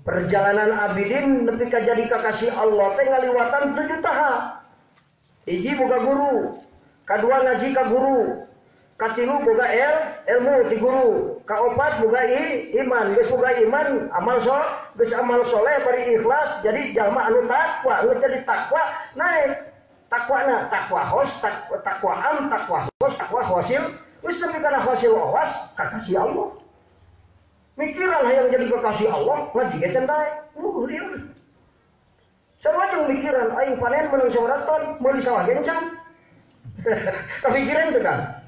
Perjalanan abidin nepi ka jadi kakasih Allah teh ngaliwatan 7 tahap. Hiji boga guru, kadua ngaji ka guru, katilu boga ilmu ti guru, kaopat boga iman, geus boga iman, amal soleh, geus amal soleh bari ikhlas, jadi jalma anu takwa, geus jadi takwa naik. Takwana, takwa hos, takwa am, takwa hos, takwa hosil, geus nepi kana hosil awas kakasih Allah. Mikiran hayang jadi kekasih Allah, ngaji ge cendae. Lieur. Sarua mikiran aing panen menang soratan, meuli sawah gencang. Kepikiran teu kan?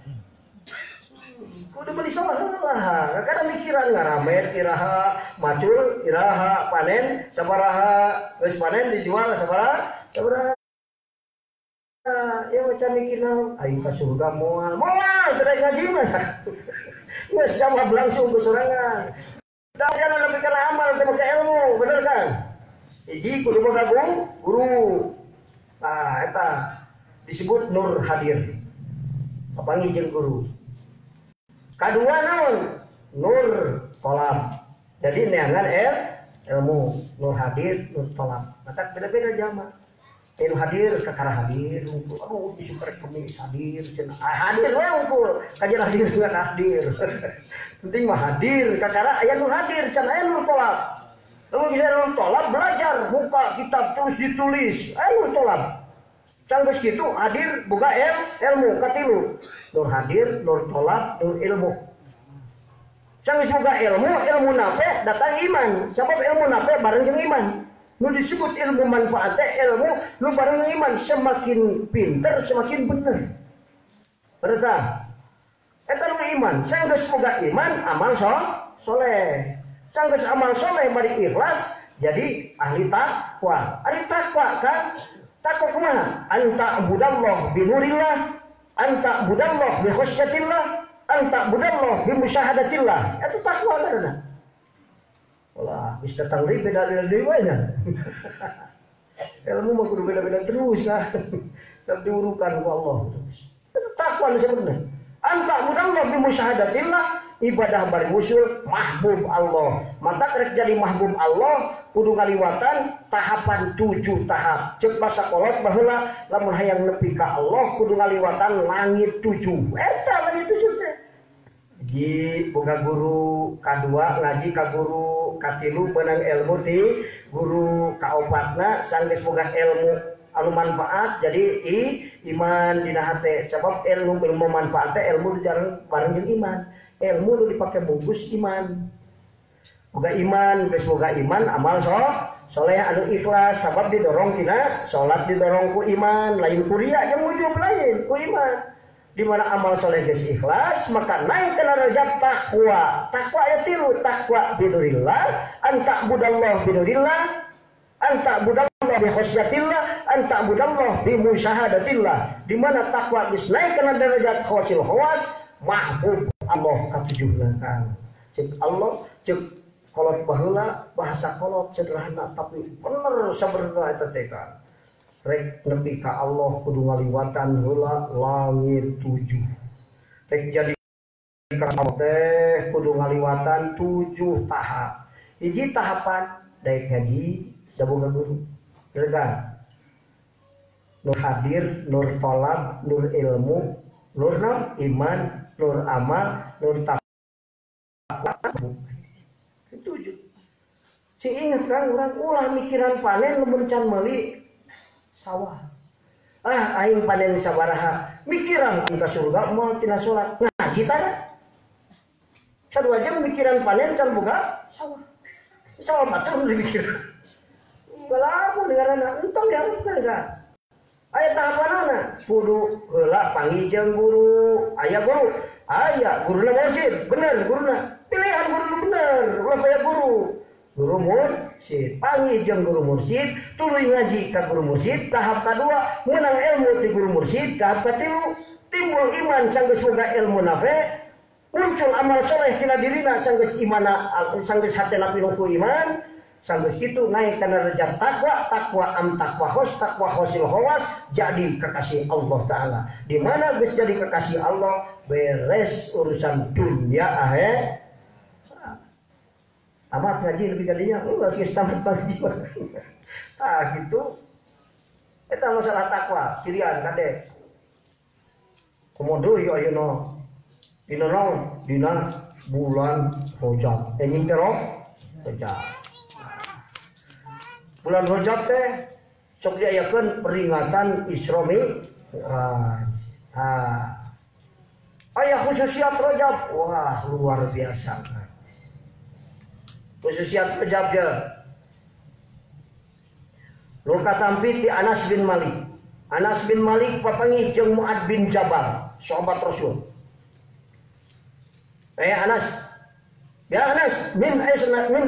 Kudu meuli sawah heula. Karena mikiran ngaramet iraha, macul iraha, panen sabaraha, geus panen dijual sabaraha. Ya macam mikirna aing ka surga moal teu ngaji mah. Geus jawab langsung ke sorangan. Da jalan lebih kana amal teh make ilmu, bener kan? Hiji kudu boga guru. Nah, eta disebut nur hadir. Papangi jeung guru. Kadua naon? Nur tolab. Jadi neangan ilmu nur hadir, nur tolab. Mata beda-beda zaman. Ilmu hadir kakara hadir, unggul. Aduh, super kemis hadir, hadir we unggul. Kajian hadir dengan hadir. Penting mah hadir, kakara aya nur hadir, can aya nur tolab. Lalu bisa nur tolab belajar, buka kitab terus ditulis. Aya nur tolab. Can geus kitu hadir boga ilmu katilu. Nur hadir, nur tolab, nur ilmu. Can geus boga ilmu nafe datang iman. Sebab ilmu nafe bareng jeung iman. Nu disebut ilmu manfaatnya ilmu nu bareng iman, semakin pinter semakin bener. Berarti eta nu iman, sanggeus boga iman amal soleh. Sanggeus amal soleh bari ikhlas jadi ahli takwa. Ari takwa kan takwa kumaha? Anta budallah binurillah, anta budallah bi khosyatillah, anta budallah bi musyahadatillah. Itu takwa kan. Wah, bisa datang beda-beda dewanya. Ilmu mah kudu beda-beda terus lah. Sampai diurukan ku Allah. Itu takwa sebenarnya. Anta mudallah bi musyahadatillah, ibadah bari usul mahbub Allah. Mata kerek jadi mahbub Allah kudu ngaliwatan tahapan 7 tahap. Ceuk basa kolot baheula lamun hayang nepi ka Allah kudu ngaliwatan langit 7. Eta langit 7 teh. Ji boga guru, kadua ngaji ka guru, katilu benang ilmu ti guru, kaopatna sanggeus boga ilmu anu manfaat jadi iman dina hate. Sebab ilmu manfaat teh ilmu jarang bareng jeung iman. Ilmu nu dipake bungkus iman. Boga iman, geus boga iman amal soleh anu ikhlas. Sabab didorong tina salat didorong ku iman, lain kuria jeung ujub lain ku iman. Di mana amal soleh geus ikhlas maka naik ke derajat takwa. Takwa aya 3, takwa binurillah, anta budallah binurillah, anta budallah bi khosyatillah, anta budallah bi musyahadatillah. Di mana takwa geus naik ke derajat khosil khawas, mahbub Allah katujuhna kan. Cek Allah cek kolot baheula bahasa kolot sederhana tapi bener sabenerna eta teh kan. Rek nepi ka Allah kudu ngaliwatan heula langit 7. Rek jadi ka Allah teh kudu ngaliwatan 7 tahap. Hiji tahapan daek haji da boga guru. Gelegan. Nur hadir, nur tolab, nur ilmu, nur iman, nur amal, nur takwa. 7. Si ingat kan urang ulah mikiran panen lamun can meuli sawah. Aing panen sabaraha. Mikiran ka surga moal tina salat. Ngaji tara. 2 jam mikiran panen can boga sawah. Sawah batur dipikir. Balamu dengarana entong diharuskeun ka. Aya tahapanana kudu heula panggih jeung guru. Aya guru. Aya guruna mursyid. Bener guruna. Pilihan guru bener. Ulah aya guru. Guru mursyid, panggil jeung guru mursyid, tuluy ngaji ka guru mursyid. Tahap kedua menang ilmu ti guru mursyid. Tahap katilu timbul iman sanggeus boga ilmu nafe, muncul amal soleh tina dirina sanggeus imana sanggeus hatena pinuh ku iman, sanggeus kitu naik kana derajat takwa takwa khosil khawas jadi kekasih Allah taala. Di mana geus jadi kekasih Allah beres urusan dunia akhirat. Amat ngaji lebih kalinya, enggak sih tamat ngaji. Gitu. Eta masalah takwa, cirian kade. Komodo yo ayeuna. Dina naon? Dina bulan Rajab. Enjing terok Rajab. Bulan Rajab teh sok diayakeun peringatan Isra Mi'raj. Aya khususiyat Rajab. Wah, luar biasa. Khususiyat Rajab Luka tampi ti Anas bin Malik. Anas bin Malik papanggih jeung Mu'ad bin Jabal, sahabat Rasul. Anas. Ya Anas, min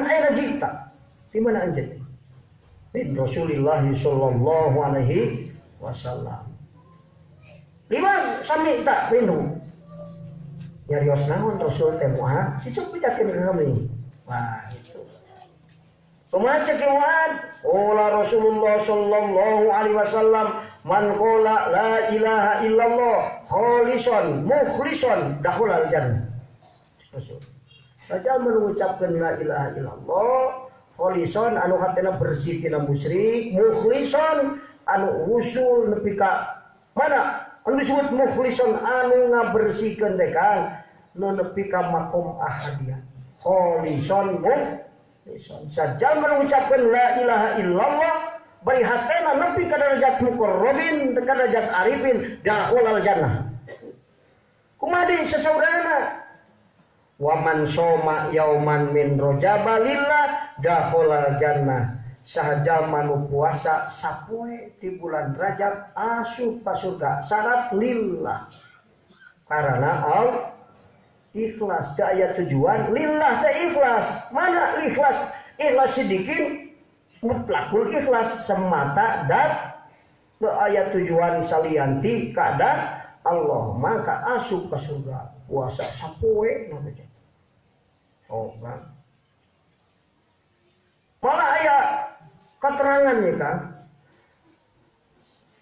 aina jita? Di mana anjeun? Min Rasulillah sallallahu alaihi wasallam. Lima sami tak minum. Nyarios naon Rasul teh Mu'ad? Cicuk pidakeun ka kami. Wah, itu. Kumaha cek Muad? Qala Rasulullah sallallahu alaihi wasallam, man qala la ilaha illallah khalisan mukhlisan dakhulal jannah. Saja mengucapkan la ilaha illallah khalisan anu hatena bersih tina musyrik, mukhlisan anu usul nepi ka mana? Anu disebut mukhlisan anu ngabersihkeun teh Kang nu nepi ka makom ahadiyah. Khalisan saja mengucapkan la ilaha illallah bari hatena nepi ka derajat muqarrabin ka derajat arifin dakhulal jannah. Kumaha deui sasaudara? Wa man soma yauman min rajaba lillah dakhulal jannah. Sahaja manu puasa sapoe di bulan Rajab asup ka surga syarat lillah. Karena ikhlas teh aya tujuan, lillah teh ikhlas. Mana ikhlas? Ikhlas sedikit mutlakul ikhlas semata dan teu aya tujuan salianti kada Allah, maka asup ka surga puasa sapoe namanya. Oh kan. Malah aya keterangan ya kan.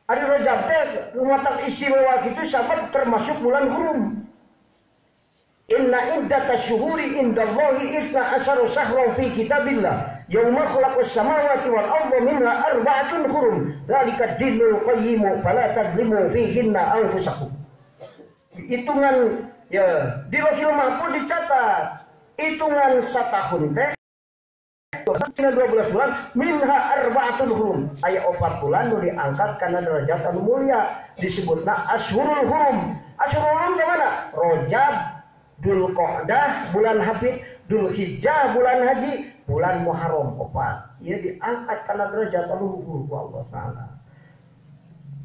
Ari Rajab teh lumatak istimewa kitu sabab termasuk bulan hurum. Inna iddatash syuhuri indallahi 12 syahran fi kitabillah yauma khalaqas samawati wal arda minha arba'atun hurum dzalika dinul qayyim fala tadlimu fihinna anfusakum. Hitungan ya di Lauhul Mahfuz dicatat hitungan satahun teh 12 bulan minha arba'atun hurum aya 4 bulan nu diangkat kana derajat anu mulia disebutna ashurul hurum. Ashurul hurum di mana? Rajab, Dzulqa'dah bulan Hafid, Dzulhijjah bulan haji, bulan Muharram 4. Ieu diangkat kana derajat anu luhur ku Allah taala.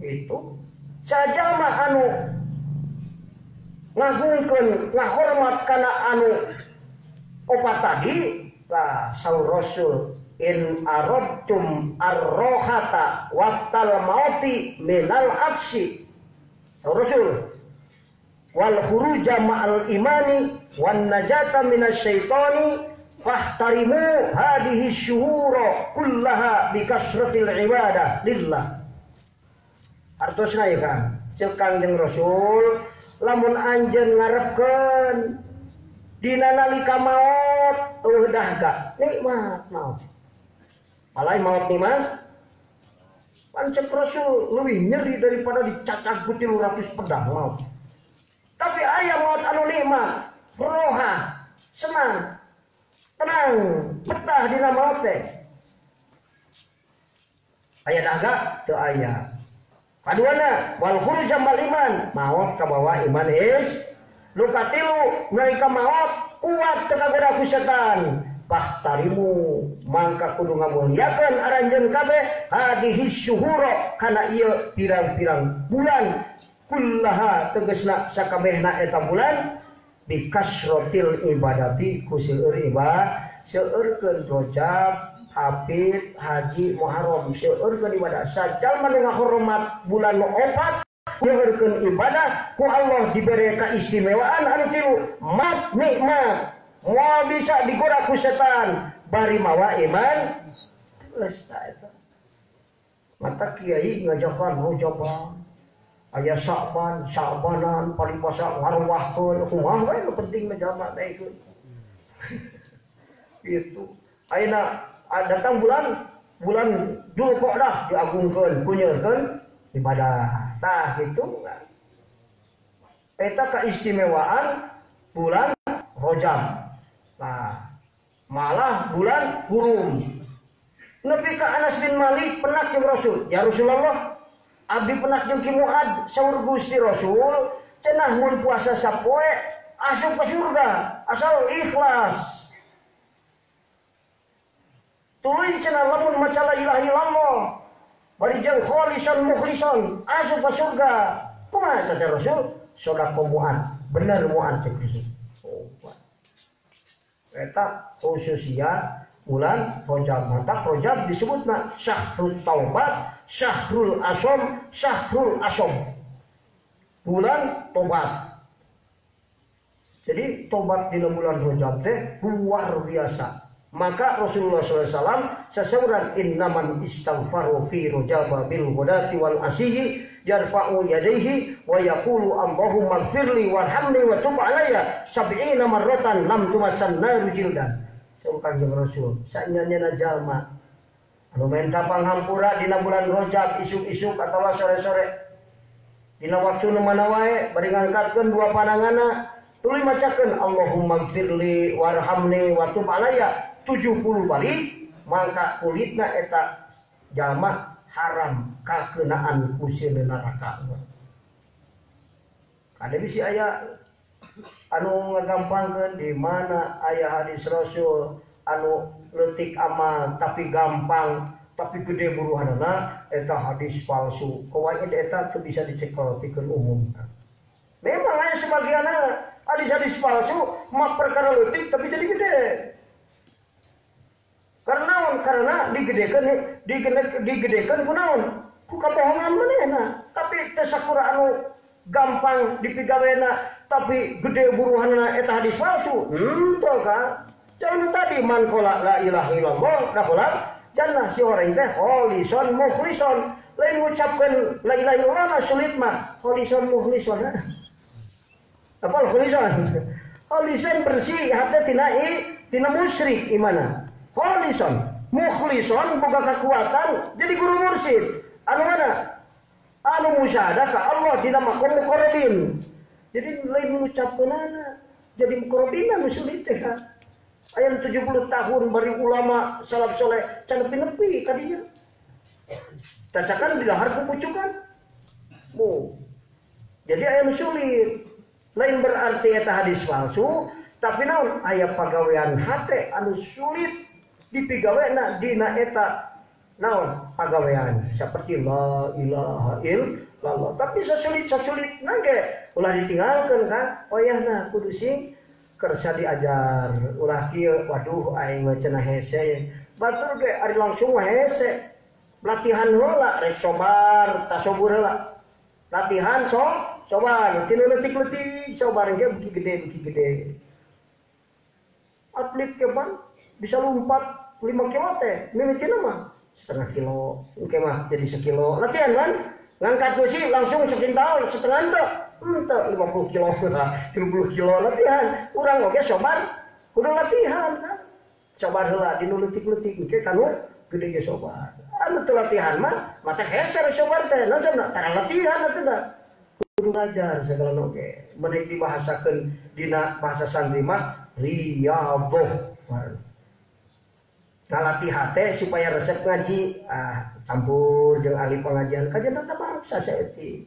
Itu saja mah anu ngagungkeun ngahormat kana anu 4 tadi lah saur Rasul in aradtum ar-rohata waqtal mauti minal aksi. Saur Rasul wal khuruja ma'al imani wan najata minasyaitani fahtarimu hadhihi syuhura kullaha bi kasratil ibadah lillah. Artosna ya kan ceuk Kangjeng Rasul lamun anjeun ngarepkeun dina nalika maot dah gak nikmat maot. Malai maot nikmat pancet Rasul lebih nyeri daripada dicacak ku 300 pedang maot. Tapi aya maot anu nikmat, roha, senang, tenang, betah dina maot teh. Aya dah gak? Teu aya. Kaduana wal khuruj mal iman, maot ka bawa iman is. Nu katilu nalika maot kuat teu kagoda ku setan. Pahtarimu mangka kudu ngamulyakeun aranjeun kabeh hadihi syuhura kana ieu pirang-pirang bulan kullaha tegasna sakabehna eta bulan bi kasratil ibadati ku seueur ibadah seueurkeun Rajab, Hafid, Haji, Muharram seueurkeun ibadah sajal manu ngahormat bulan nu 4 seueurkeun ibadah ku Allah dibere kaistimewaan anu tilu mat nikmat moal bisa digoda ku setan bari mawa iman geus ta eta mata kiai ngajakan hojaban aya sabanan paripasa ngarwahkeun kumaha we nu penting mah jalma teh itu gitu ayeuna datang bulan Dzulqa'dah diagungkeun kunyeurkeun ibadah tah gitu eta kaistimewaan bulan Rajab. Nah, malah bulan hurum. Nepi ka Anas bin Malik penak jeung Rasul. Ya Rasulullah, abdi penak jeung Ki Muad saur Gusti Rasul, cenah mun puasa sapoe asup ka surga asal ikhlas. Tuluy cenah lamun maca la ilaha illallah, bari jeung khalisan mukhlisan asup ka surga. Kumaha kata Rasul? Sedekah Muad. Bener Muad cek Rasul. Eta khususnya bulan Rajab. Mantap Rajab disebutna syahrul taubat, syahrul asom, syahrul asom. Bulan tobat. Jadi tobat di bulan Rajab teh luar biasa. Maka Rasulullah SAW sesauran innaman istaghfaru fi rojaba bil ghadati wal asyiyi yarfa'u yadayhi wa yaqulu Allahumma ighfirli warhamni wa tub alayya sab'ina marratan lam tumassan naru jildan. Saur Kanjeng Rasul saenyana jalma anu menta panghampura dina bulan Rajab isuk-isuk atawa sore-sore dina waktu nu mana wae bari ngangkatkeun dua pandanganna tuluy macakeun Allahumma ighfirli warhamni wa tub alayya 70 balik maka kulitna eta jalma haram kakeunaan ku sieun neraka. Kada bisi aya anu ngagampangkeun di mana aya hadis Rasul anu leutik amal tapi gampang tapi gede buruhanana eta hadis palsu. Kawaid eta teu bisa dicekel pikeun umum. Memang aya sebagian hadis palsu mah perkara leutik tapi jadi gede. Karena digedekeun kunaon? Ku kabohongan manehna. Tapi teu sakura anu gampang dipigawena tapi gede buruhanna eta hadis palsu. Henteu ka. Jangan tadi man qala la ilaha illallah dakhala jannah si orang teh kholisan mukhlison. Lain ngucapkeun la ilaha illallah sulit mah. Kholisan mukhlison. Apa kholisan? Kholisan bersih hati tina musyrik imana. Kholisan, mukhlison boga kekuatan jadi guru mursyid. Anu mana? Anu musyahadah ka Allah dina makom muqarrabin. Jadi lain ngucapkeunana jadi muqarrabin anu sulit teh. Aya 70 tahun bari ulama salaf soleh can nepi-nepi ka dieu. Cacakan di dahar pupucukan. Jadi aya sulit. Lain berarti eta hadis palsu, tapi naon aya pagawean hate anu sulit dipigawena dina eta naon pagawean seperti la ilaha illallah tapi sasulit nangge ulah ditinggalkeun kan oyahna kudu sing kersa diajar ulah kieu waduh aing mah cenah hese batur ge ari langsung hese latihan heula rek sobar tasobur heula latihan sobar tinu leutik-leutik sobar ge beki gede atlet ke ban bisa lompat 5 kilo teh, mimitina mah setengah kilo, oke mah jadi sekilo. Latihan kan, ngangkat besi langsung sekintal, setengah ente, 50 kilo, 50 kilo latihan. Urang oke sobar, kudu latihan kan. Sobar heula dinu leutik-leutik, oke kanu gede ge sobar. Anu teu latihan mah, mata heser sobar teh, naon tara latihan atuh da. Kudu ngajar segala oke. Menik dibahasakeun dina bahasa santri mah riyadhah. Ngalatih hate supaya resep ngaji campur jeung ahli pengajian kajian teh maksa saeutik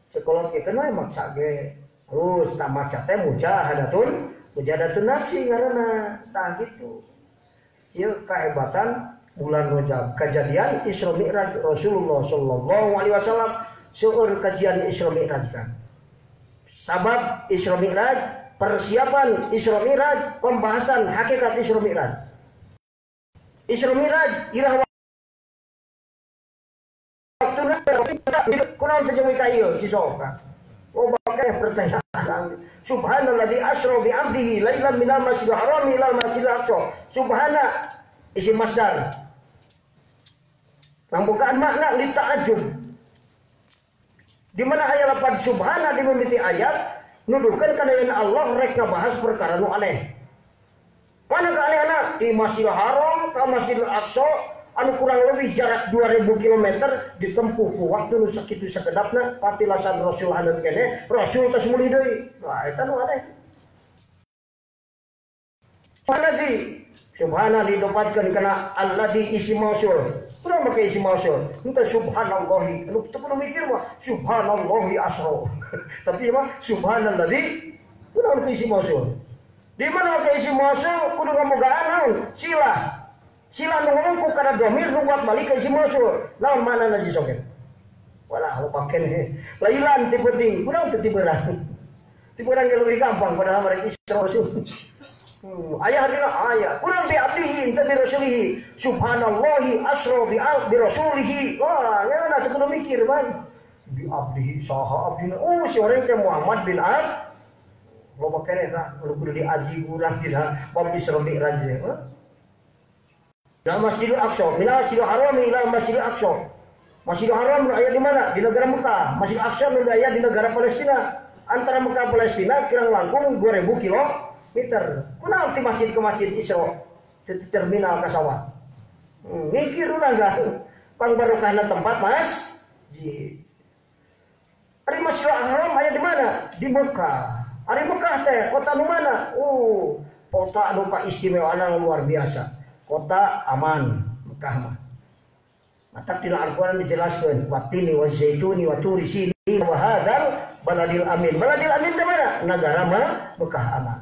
sekolah kieu mah maksa ge terus tamat teh mujahadatun nafsi ngaranna tah gitu ieu kahebatan bulan Rajab kejadian Isra Mi'raj Rasulullah sallallahu alaihi wasallam seueur kajian Isra Mi'raj kan sabab Isra Mi'raj persiapan Isra Mi'raj pembahasan hakikat Isra Mi'raj Isra Mi'raj irah waktuna kunaon teh jeung ka ieu si soka. Oh bakal pertanyaan. Subhanalladzi asra bi 'abdihi lailan minal masjidil haram ilal masjidil aqsa. Subhana isim masdar. Pembukaan makna li ta'ajjub. Di mana aya lafaz subhana di mimiti ayat nuduhkeun kana yen Allah rek ngabahas perkara nu aneh. Mana keanehan di Masjidil Haram ke Masjidil Aqsa anu kurang lebih jarak 2000 km ditempuh ku waktu nu sakitu sakedapna patilasan Rasul haneut kene Rasul teh muli deui. Wah eta nu aneh. Panadi subhana didapatkeun kana alladzi isim mausul. Urang make isim mausul. Henteu subhanallahi. Anu teu kudu mikir mah subhanallahi asra. Tapi mah subhanalladzi urang isim mausul. Di mana ke isi mausul kudu ngabogaan naon sila nu ngomong ku kana domir nu buat balik ke isi mausul naon mana naji soket walah lupakeun he lailan ti penting kurang teu tibeurang ge leuwih gampang padahal mereka isi mausul aya hadina aya kurang bi abdihi teu bi rasulihi subhanallahi asra bi rasulihi wah ngeuna teu kudu mikir ban bi abdihi saha abdina si orang teh Muhammad bin loba kene tah kudu diaji urang tidak bab Isra Mi'raj. Minal Masjidil Aqsa, minal Masjidil Haram ila Masjidil Aqsa. Masjidil Haram ayat di mana? Di negara Mekah. Masjidil Aqsa ayat di negara Palestina. Antara Mekah Palestina kirang langkung 2000 kilometer. Kunaon ti masjid ke masjid Isra? Di terminal kasawat. Mikir urang gak? Pang barokahna tempat Mas. Ari Masjidil Haram ayat di mana? Di Mekah. Ari Mekah teh kota nu mana? Kota anu istimewa luar biasa. Kota aman Mekah mah. Mata tina Al-Qur'an dijelaskeun watini wa zaituni wa turi sini wa hadzal baladil amin. Baladil amin di mana? Negara Mekah aman.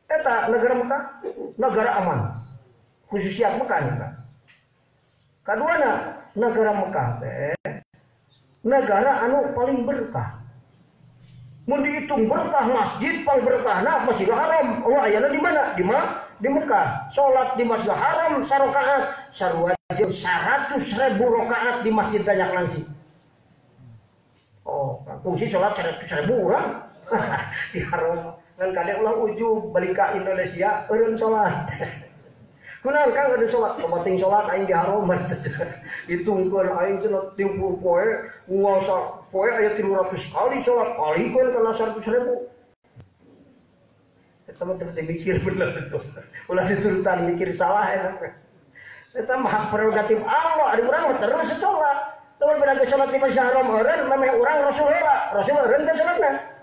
Eta negara Mekah, negara aman. Khususnya Mekah nya. Kaduana negara Mekah teh negara anu paling berkah. Mun dihitung berkah masjid paling berkahna Masjidil Haram. Allah ayana di mana? Di Mekah. Salat di Masjidil Haram sarakaat, sarua 100.000 rakaat di masjid banyak langsung. Fungsi salat 100.000 orang di Haram. Ngan kadek ulah ujub balik ka Indonesia eureun salat. Kunaon Kang ada salat? Penting salat aing di Haram. Hitungkeun aing cenah 30 poe, nguasa poe aya 300 kali salat, kalikeun kana 100.000. Eta mah teu mikir bener tuh. Ulah diturutan mikir salah eta. Eta mah prerogatif Allah, ari urang mah terus salat. Lamun pada salat di Masjidil Haram eureun mah urang Rasul heula. Rasul eureun teh salatna.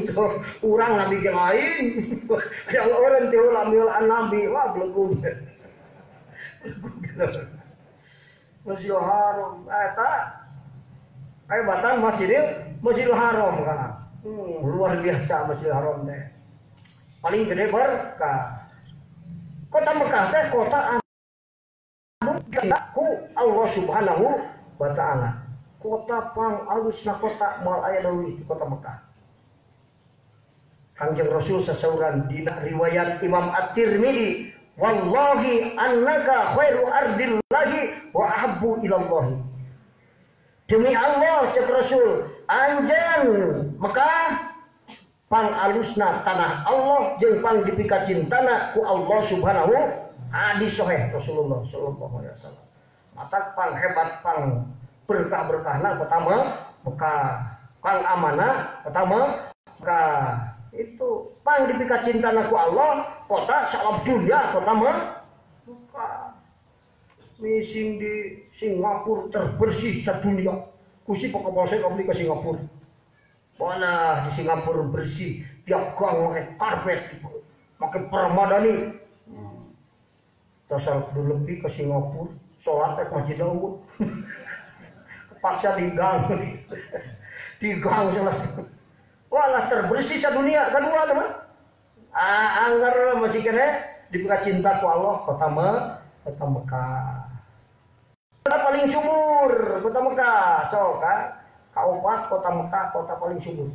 Tuh urang nabi ge lain. Yang eureun teh ulah mieulaan nabi, wah blegung. Masjidil Haram eta kaibatan Masjidil Haram kana. Luar biasa Masjidil Haram teh. Paling gede berkah. Kota Mekah teh kota anu ku Allah Subhanahu wa taala. Kota pang alusna kota moal aya leuwih di kota Mekah. Kanjeng Rasul sasauran dina riwayat Imam At-Tirmidzi, wallahi annaka khairu ardillahi wa ahabbu ilallahi. Demi Allah cek Rasul, anjeun Mekah pang alusna tanah Allah jeung pang dipika cintana ku Allah Subhanahu. Hadis sahih Rasulullah sallallahu alaihi wasallam. Mata pang hebat pang berkah-berkahna kota Mekah, pang amanah kota Mekah. Itu pang dipika cintana ku Allah kota salab dunia kota Mekah. Mising di Singapura terbersih sedunia. Kusi pokok saya kabeli ke Singapura. Mana di Singapura bersih, tiap gang pakai karpet, pakai permadani. Tasal kudu lebih ke Singapura, sholat ke Masjid Daud. Kepaksa di gang sholat. Walah terbersih sedunia kedua teman. Anggar masih kena dipika cinta ku Allah kota Mekah. Kota paling subur kota Mekah, sok kan? Kaopat kota Mekah kota paling subur.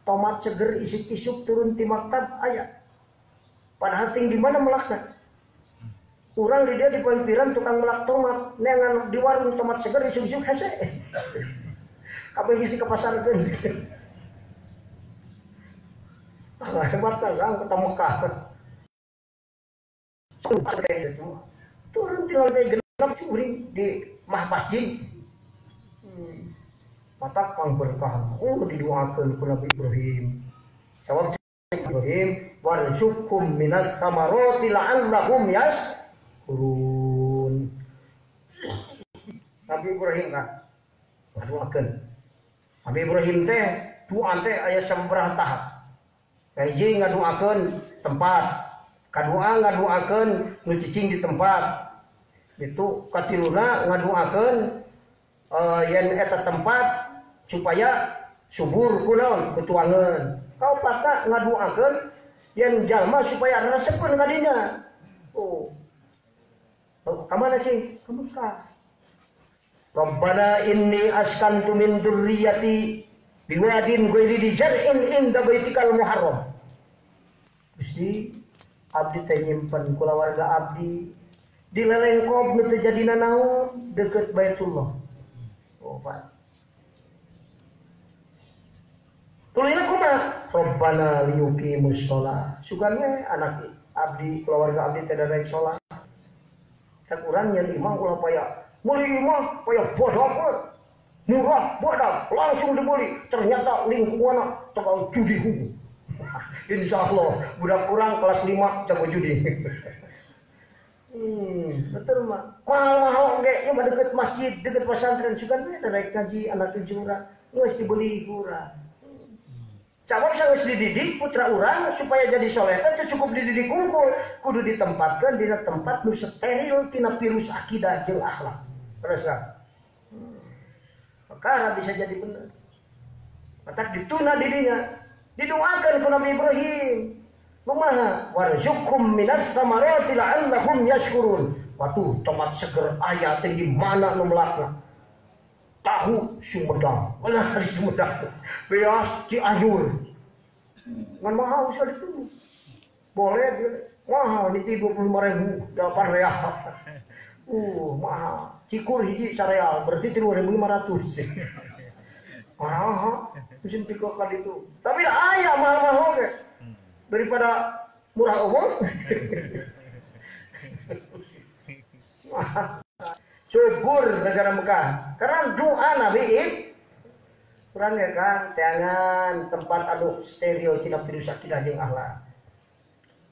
Tomat seger isuk-isuk turun di maktab aya. Padahal ting di mana melakna? Urang di dia di pampiran tukang melak tomat, nengan di warung tomat seger isuk-isuk hese. Kabeh isi ke pasar geun. Hebat kan kota Mekah. Turun di lantai genap di masjid. Mata pang berkah. Didoakeun ku Nabi Ibrahim. Sawab Ibrahim warzuqhum minas samarati la'allahum yashkurun. Nabi Ibrahim kan doakeun. Nabi Ibrahim teh doa teh aya sabaraha tahap. Hiji ngadoakeun tempat, kadua ngadoakeun nu cicing di tempat. Itu katiluna ngadoakeun yen eta tempat supaya subur kunaon kutuangeun. Kaopatna ngadoakeun yen jalma supaya resepkeun ka dinya. Kamana cing? Ka Mekah. Rabbana inni askantu min dzurriyyati biwadin ghairi dzar'in inda baitikal muharram. Gusti abdi teh nyimpen kulawarga abdi di lelengkop nu teu jadina naon deukeut Baitullah. Pak. Tulina kumaha? Rabbana liyuqimus shalah. Sugane anak abdi keluarga abdi teh rek salat. Tak urang nyen imah ulah paya meuli imah paya bodoh murah bodoh langsung dibeli ternyata lingkungan tukang judi hukum. Insyaallah budak urang kelas 5 jago judi. Betul mah. Mahal-mahal ge ieu mah deket masjid, deket pesantren sugan we rek ngaji anak cucu urang geus dibeli urang. Cabang geus dididik putra urang supaya jadi soleh teh cukup dididik unggul, kudu ditempatkeun dina tempat nu steril tina virus akidah jeung akhlak. Terus kan. Perkara bisa jadi bener. Matak dituna dirinya. Didoakan ku Nabi Ibrahim. Kumaha warzuqhum minas samarati la'allahum yashkurun. Waduh, tomat seger aya teh di mana nu melakna. Tahu Sumedang, belah di Sumedang. Beas Cianjur. Ngan mahal sekali itu. Boleh dia. Mahal di 25.000 8 real. Mahal. Cikur hiji sareal berarti 3.500. Mahal. Musim pikir kali itu. Tapi aya mahal-mahal ge. Daripada murah umum. Subur negara Mekah. Karena doa Nabi kurang ya kan, jangan tempat anu steril tina virus akidah jeung akhlak.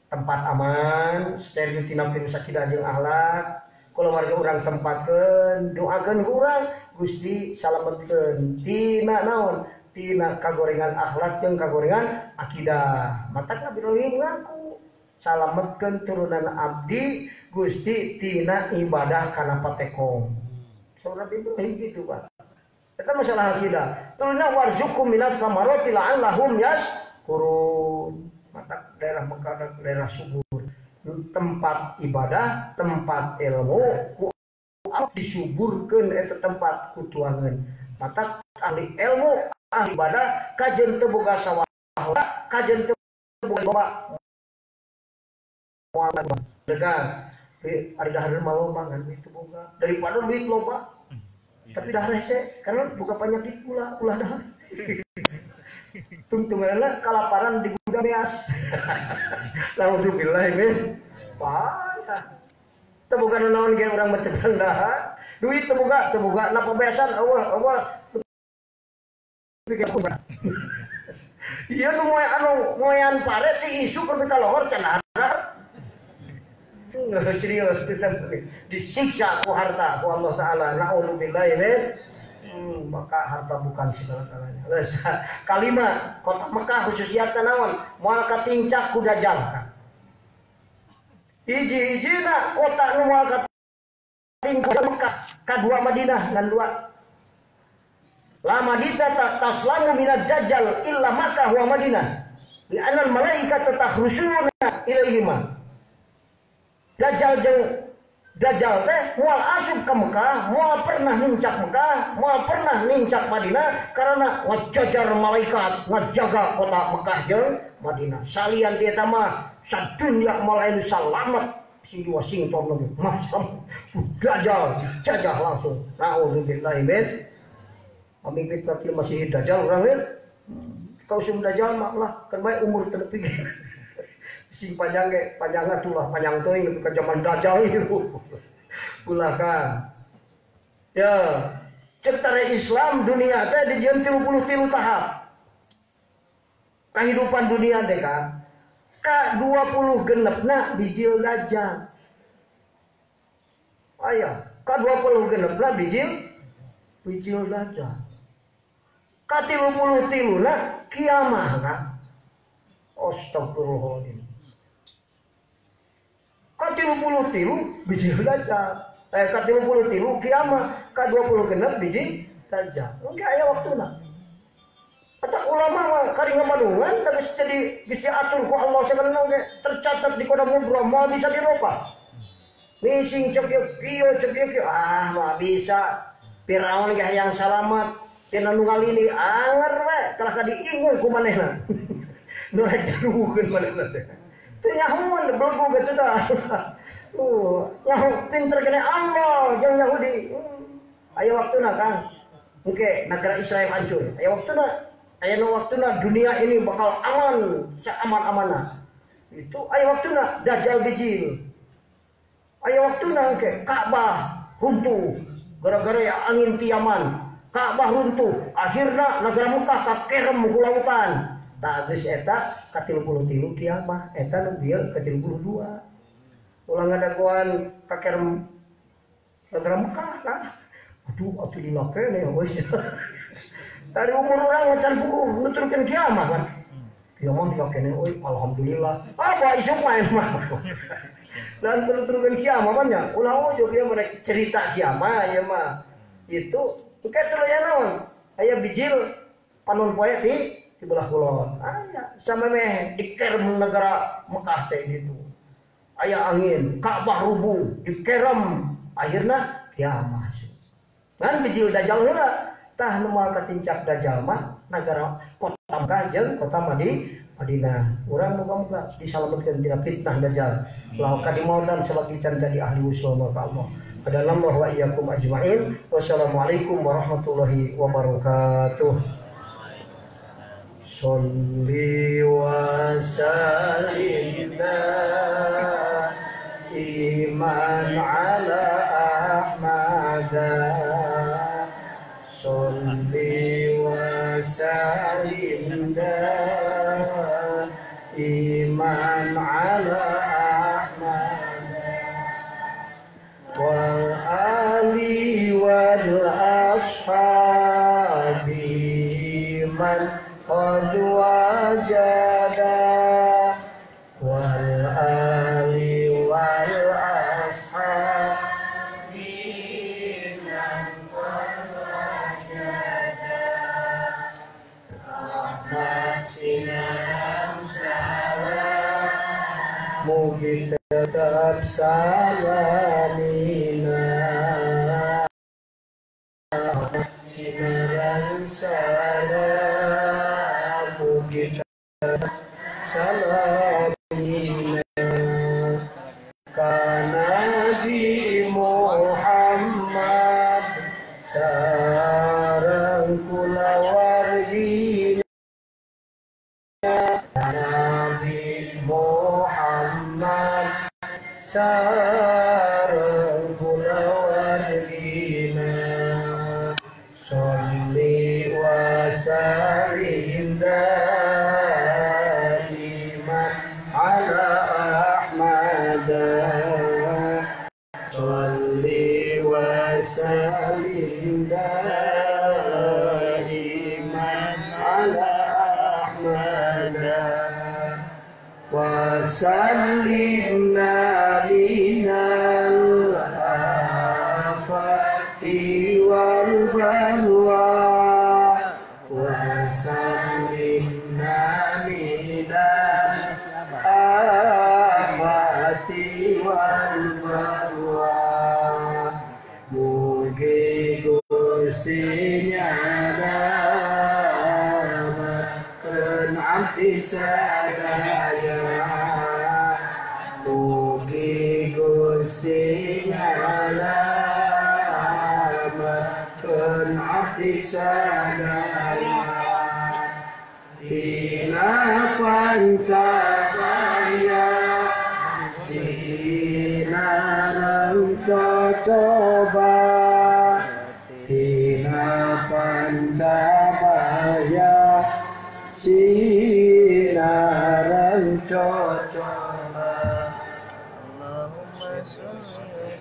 Tempat aman, steril tina virus akidah jeung akhlak. Keluarga urang tempatkeun, doakeun urang Gusti salametkeun tina naon? Tina kagorengan akhlak jeung kagorengan akidah. Matak Nabi Ibrahim ngaku salametkeun turunan abdi Gusti tina ibadah kana patekong. Saudara Ibrahim gitu, Pak. Itu masalah akidah. Tuluna warzuqhum minas samarati la'allahum yashkurun. Matak daerah Mekah daerah subur. Tempat ibadah, tempat ilmu, ku disuburkeun eta tempat kutuangan. Matak ahli ilmu, ahli ibadah, kajen teu boga sawah, kajen teu boga muamalah. Degan, ari dahar mau mangan itu boga. Daripada duit loba. Tapi dah rese karena buka penyakit pula ulah dah. Tungtungana kalaparan di gudang beas. Alhamdulillah men. Parah. Teu boga naon ge urang mentekan dah. Duit teu boga napa beasan eueuh. Ieu nu moe anu moean pare ti isu keur pita lohor cenah. Serius disiksa ku harta ku Allah Ta'ala. Na'udzubillah min maka harta bukan segala-galanya. Kalimat kota Mekah khususnya naon moal katincak ku dajjal. Hiji-hijina kota nu moal katincak Mekah, kadua Madinah dan dua. La Madinah taslamu minad dajjal illa Makkah wa Madinah. Li anal malaikata takhrusuna ilaihima. Dajjal teh moal asup ke Mekah, moal pernah nincak Mekah, moal pernah nincak Madinah karena ngajajar malaikat ngajaga kota Mekah jeung Madinah. Salian dia mah sadunya mulai salamet si Washington lagi macam Dajjal jajah langsung. Nauzubillah min pemimpin kaki masih Dajjal urang we. Kau sum Dajjal mah lah kan bae umur teu nepi. Sing panjang ge panjangna tulah panjang teuing ke zaman Dajjal itu. Ulah kan. Ya, cektare Islam dunia teh dijieun 33 tahap. Kehidupan dunia teh kan. Ka 20 genepna dijil Dajjal. Aya, ka 20 genepna bijil Dajjal. Ka 33 kiamah kan. Astagfirullahaladzim. Ka 33 biji Dajjal. Ka 33 kiamah, ka 20 genep biji Dajjal. Engke aya waktuna. Kata ulama mah kari ngamadungan tapi jadi bisa atur ku Allah sakana ge tercatat di kodam mubra mau bisa diropa. Mising cek kieu mah bisa. Firaun ge hayang salamet, tina nu ngalini anger we telah kadiingung ku manehna. Nu rek dirugeun manehna teh. Teu nyahoan belgo gitu dah. Nyaho pinter kena Allah jeung Yahudi. Aya waktuna kan. Engke negara Israel hancur. Aya waktuna. Aya nu waktuna dunia ini bakal aman, seaman-amanna. Itu aya waktuna Dajjal bijil. Aya waktuna ke Ka'bah runtuh gara-gara ya angin ti Yaman. Ka'bah runtuh, akhirna negara Mekah kakerem ku lautan. Tak geus eta ka 33 kiamah, eta nu bieu ka 32. Ulah ngadaguan kakerem negara Mekah kan. Aduh atuh dilake nih wis. Dari umur urang macan puguh nuturkeun kiamah kan. Kiamah dilakene euy alhamdulillah. Apa isuk main mah. Dan turun kiamah kan ya. Ulah ojo dia mereka cerita kiamah ya mah. Itu bukan terlayan naon. Aya bijil panon poe di belah kulon. Aya sama meh dikerem negara Mekah teh gitu. Aya angin, Ka'bah rubuh, dikerem. Akhirna kiamah. Kan bijil Dajjal heula. Tah nu moal katincak Dajjal mah negara kota Mekah jeung kota Madinah. Urang muga-muga disalametkeun tina fitnah Dajjal. Lahu kadimautan sabab can jadi ahli usul maka Allah. Adalallahu wa iyyakum ajmain. Wassalamualaikum warahmatullahi wabarakatuh. Sholli wa sallim iman ala Ahmad. Sholli wa sallim iman ala Ahmad wal ali wal ashabi man qad wajada wal ali wal ashabi man qad wajada Sinam salam mugi tetap salamina Sinam salam mugi tetap salamina Kana Nabi Muhammad sareng kula wargina Nabi Muhammad sareng kula wargina sholli wa sallim daiman ala Ahmad sholli wa sallim daiman ala wa sallimna minal afati wal balwa wa sallimna minal afati wal balwa mugi Gusti nyadamekeun abdi sadaya mugi Gusti nyadamekeun abdi sadaya dina pancabaya sinareng cocoba dina pancabaya sinareng cocoba Allahumma sholli